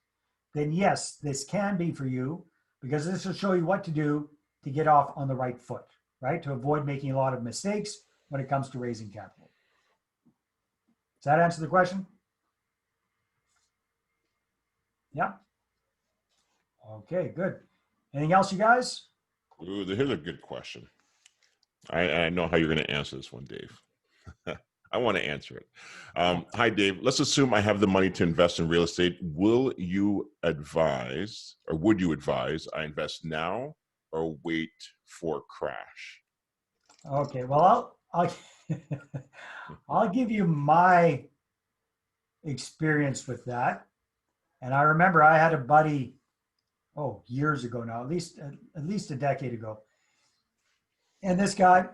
then yes, this can be for you, because this will show you what to do to get off on the right foot, right? To avoid making a lot of mistakes when it comes to raising capital. Does that answer the question? Yeah. Okay, good. Anything else, you guys? Ooh, here's a good question. I know how you're going to answer this one, Dave. I want to answer it. Hi, Dave. Let's assume I have the money to invest in real estate. Would you advise I invest now or wait for a crash? Okay, well, I'll give you my experience with that. And I remember I had a buddy, years ago now, at least a decade ago. And this guy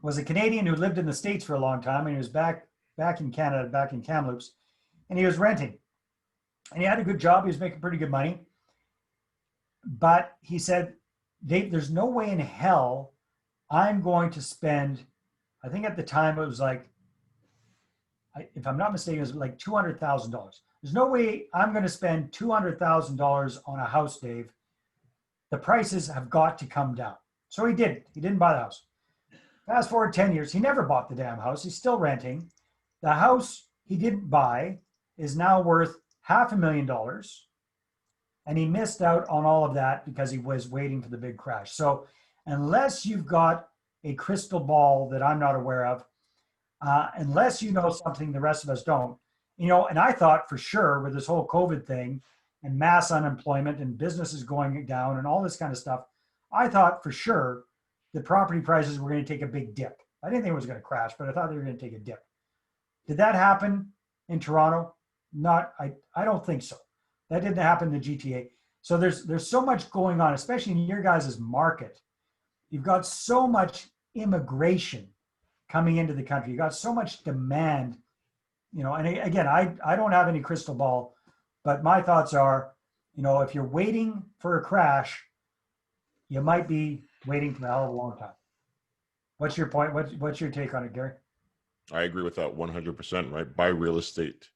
was a Canadian who lived in the States for a long time, and he was back in Canada, back in Kamloops, and he was renting. And he had a good job. He was making pretty good money. But he said, Dave, there's no way in hell I'm going to spend, I think at the time it was like, if I'm not mistaken, it was like $200,000. There's no way I'm going to spend $200,000 on a house, Dave. The prices have got to come down. So he didn't. He didn't buy the house. Fast forward 10 years, he never bought the damn house. He's still renting. The house he didn't buy is now worth $500,000. And he missed out on all of that because he was waiting for the big crash. So unless you've got a crystal ball that I'm not aware of, unless you know something the rest of us don't, and I thought for sure with this whole COVID thing and mass unemployment and businesses going down and all this kind of stuff, I thought for sure the property prices were going to take a big dip. I didn't think it was going to crash, but I thought they were going to take a dip. Did that happen in Toronto? I don't think so. That didn't happen in the GTA. So there's so much going on, especially in your guys' market. You've got so much immigration coming into the country. You got so much demand, and again, I don't have any crystal ball, but my thoughts are, if you're waiting for a crash, you might be waiting for a hell of a long time. What's your point? What's your take on it, Gary? I agree with that 100%, right? Buy real estate.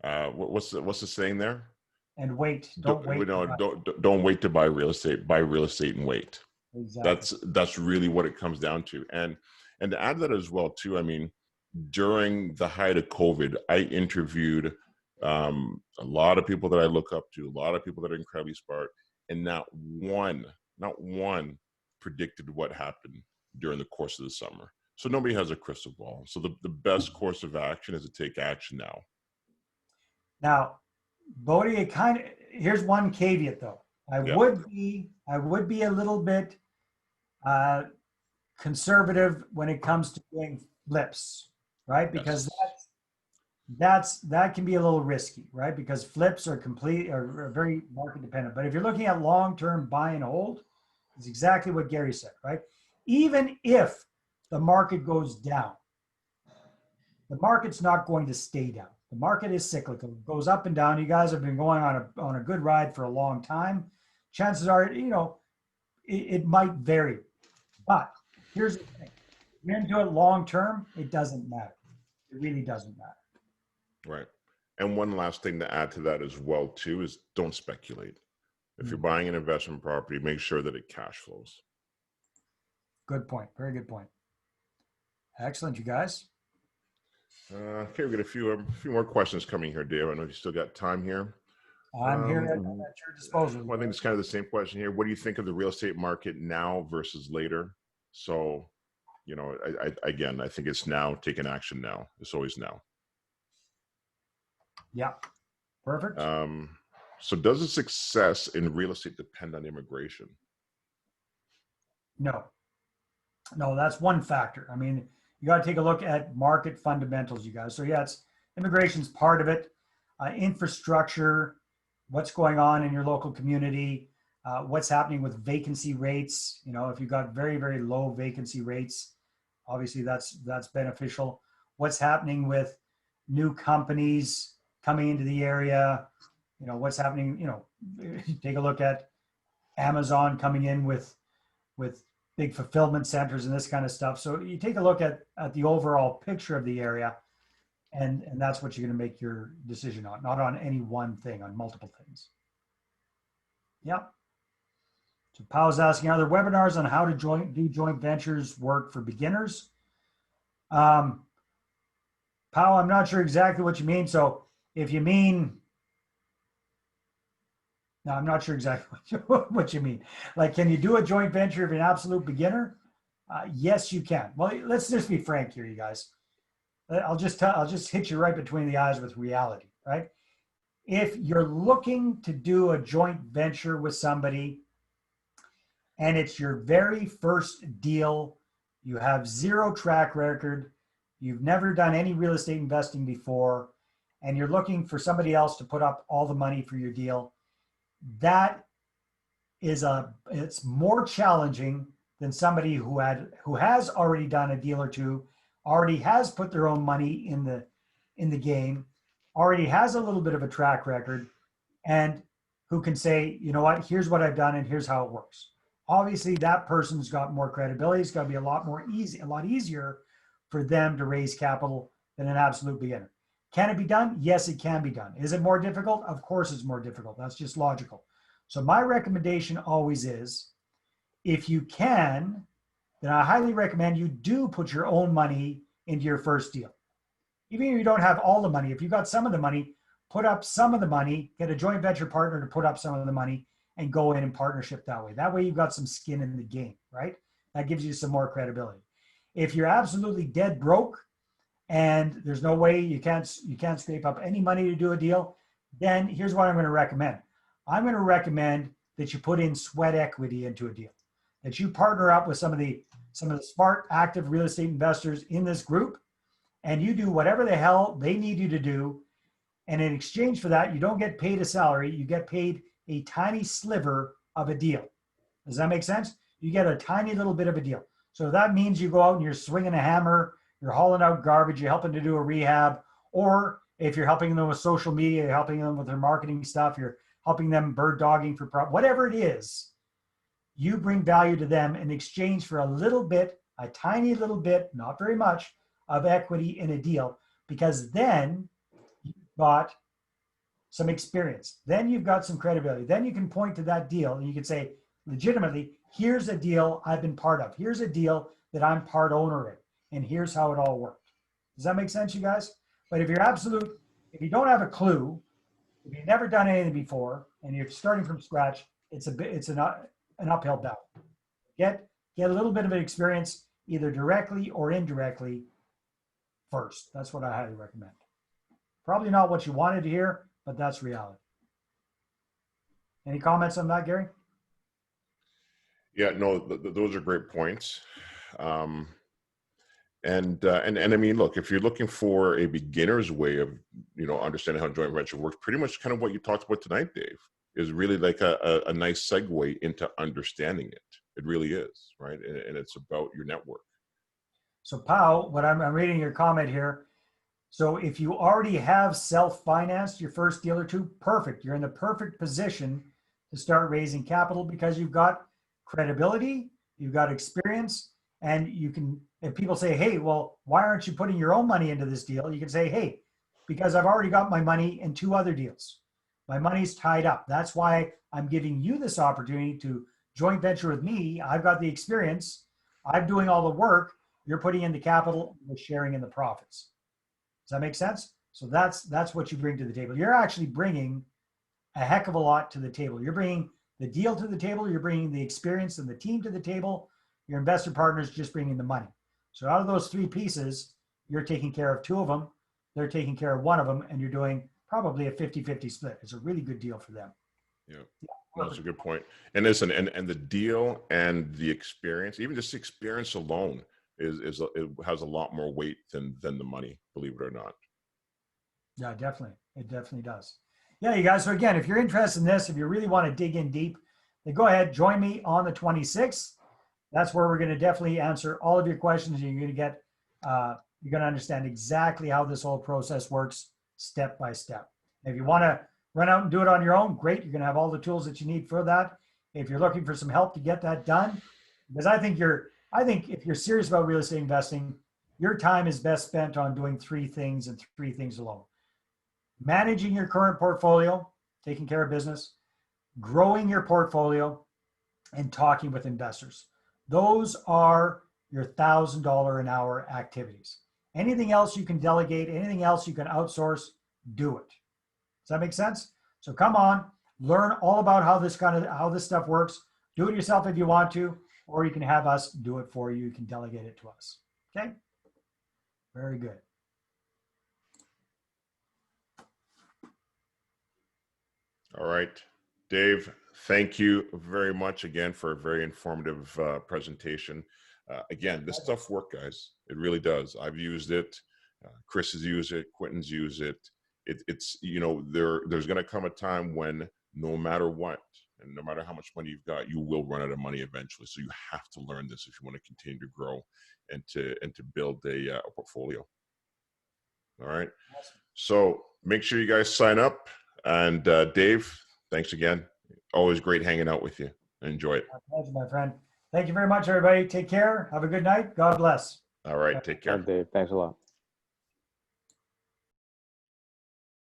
What's the saying there? And wait. Don't wait. Don't wait to buy real estate. Buy real estate and wait. Exactly. That's really what it comes down to. And to add that as well too, I mean, during the height of COVID, I interviewed a lot of people that I look up to, a lot of people that are incredibly smart, and not one predicted what happened during the course of the summer. So nobody has a crystal ball. So the best course of action is to take action now. Now, Bodie, here's one caveat though. I would be a little bit conservative when it comes to doing flips, right? Because that can be a little risky, right? Because flips are very market dependent. But if you're looking at long-term buy and hold, it's exactly what Gary said, right? Even if the market goes down, the market's not going to stay down. The market is cyclical. It goes up and down. You guys have been going on a good ride for a long time. Chances are, it might vary. But here's the thing. If you're into it long term, it doesn't matter. It really doesn't matter. Right. And one last thing to add to that as well too is don't speculate. If you're buying an investment property, make sure that it cash flows. Good point. Very good point. Excellent, you guys. Okay, we got a few more questions coming here, Dave. I know you still got time here. I'm here at your disposal. Well, I think it's kind of the same question here. What do you think of the real estate market now versus later? So, I think it's now. Taking action now. It's always now. Yeah. Perfect. So does the success in real estate depend on immigration? No. No, that's one factor. I mean, you got to take a look at market fundamentals, you guys. So yeah, it's immigration's part of it. Infrastructure, what's going on in your local community, what's happening with vacancy rates. You know, if you've got very, very low vacancy rates, obviously that's beneficial. What's happening with new companies coming into the area? You know, what's happening, you know, take a look at Amazon coming in with big fulfillment centers and this kind of stuff. So you take a look at the overall picture of the area, and that's what you're going to make your decision on, not on any one thing, on multiple things. Yep. So Powell's asking, are there webinars on how to do joint ventures work for beginners? Powell, I'm not sure exactly what you mean. So if you mean, no, I'm not sure exactly what you mean. Like, can you do a joint venture if you're an absolute beginner? Yes, you can. Well, let's just be frank here, you guys. I'll just hit you right between the eyes with reality, right? If you're looking to do a joint venture with somebody and it's your very first deal, you have zero track record, you've never done any real estate investing before, and you're looking for somebody else to put up all the money for your deal, that is it's more challenging than somebody who has already done a deal or two, already has put their own money in the game, already has a little bit of a track record, and who can say, you know what, here's what I've done and here's how it works. Obviously, that person's got more credibility. It's got to be a lot easier for them to raise capital than an absolute beginner. Can it be done? Yes, it can be done. Is it more difficult? Of course it's more difficult. That's just logical. So my recommendation always is, if you can, then I highly recommend you do put your own money into your first deal. Even if you don't have all the money, if you've got some of the money, put up some of the money, get a joint venture partner to put up some of the money, and go in partnership that way. That way you've got some skin in the game, right? That gives you some more credibility. If you're absolutely dead broke and there's no way you can't scrape up any money to do a deal, then here's what I'm going to recommend. I'm going to recommend that you put in sweat equity into a deal, that you partner up with some of the smart, active real estate investors in this group, and you do whatever the hell they need you to do. And in exchange for that, you don't get paid a salary, you get paid a tiny sliver of a deal. Does that make sense? You get a tiny little bit of a deal. So that means you go out and you're swinging a hammer, you're hauling out garbage, you're helping to do a rehab, or if you're helping them with social media, you're helping them with their marketing stuff, you're helping them bird dogging for whatever it is, you bring value to them in exchange for a little bit, a tiny little bit, not very much, of equity in a deal, because then you've got some experience. Then you've got some credibility. Then you can point to that deal and you can say, legitimately, here's a deal I've been part of. Here's a deal that I'm part owner in. And here's how it all worked. Does that make sense, you guys? But if you don't have a clue, if you've never done anything before and you're starting from scratch, it's an uphill battle. Get a little bit of an experience, either directly or indirectly, first. That's what I highly recommend. Probably not what you wanted to hear, but that's reality. Any comments on that, Gary? Yeah, no, those are great points. And I mean, look, if you're looking for a beginner's way of, understanding how joint venture works, pretty much kind of what you talked about tonight, Dave, is really like a nice segue into understanding it. It really is, right? And it's about your network. So Pao, what I'm reading your comment here. So if you already have self-financed your first deal or two, perfect. You're in the perfect position to start raising capital because you've got credibility, you've got experience, and you can, if people say, hey, well, why aren't you putting your own money into this deal? You can say, hey, because I've already got my money in 2 other deals. My money's tied up. That's why I'm giving you this opportunity to joint venture with me. I've got the experience. I'm doing all the work. You're putting in the capital, we're sharing in the profits. Does that make sense? So that's what you bring to the table. You're actually bringing a heck of a lot to the table. You're bringing the deal to the table. You're bringing the experience and the team to the table. Your investor partner's just bringing the money. So out of those 3 pieces, you're taking care of 2 of them. They're taking care of 1 of them, and you're doing probably a 50-50 split. It's a really good deal for them. Yeah, that's a good point. And listen, and the deal and the experience, even just the experience alone, it has a lot more weight than the money, believe it or not. Yeah, definitely. It definitely does. Yeah, you guys. So again, if you're interested in this, if you really want to dig in deep, then go ahead, join me on the 26th. That's where we're going to definitely answer all of your questions. You're going to get, you're going to understand exactly how this whole process works step by step. If you want to run out and do it on your own, great. You're going to have all the tools that you need for that. If you're looking for some help to get that done, because I think if you're serious about real estate investing, your time is best spent on doing three things and three things alone. Managing your current portfolio, taking care of business, growing your portfolio, and talking with investors. Those are your $1,000 an hour activities. Anything else you can delegate, anything else you can outsource, do it. Does that make sense? So come on, learn all about how this stuff works. Do it yourself if you want to, or you can have us do it for you. You can delegate it to us. Okay? Very good. All right, Dave, thank you very much again for a very informative presentation. Again, this stuff works, guys. It really does. I've used it. Chris has used it. Quentin's used it. It's there's going to come a time when no matter what, and no matter how much money you've got, you will run out of money eventually. So you have to learn this if you want to continue to grow and to build a portfolio. All right. So make sure you guys sign up. And Dave, thanks again. Always great hanging out with you. Enjoy it. My pleasure, my friend. Thank you very much, everybody. Take care. Have a good night. God bless. All right. Take care. Dave. Thanks a lot.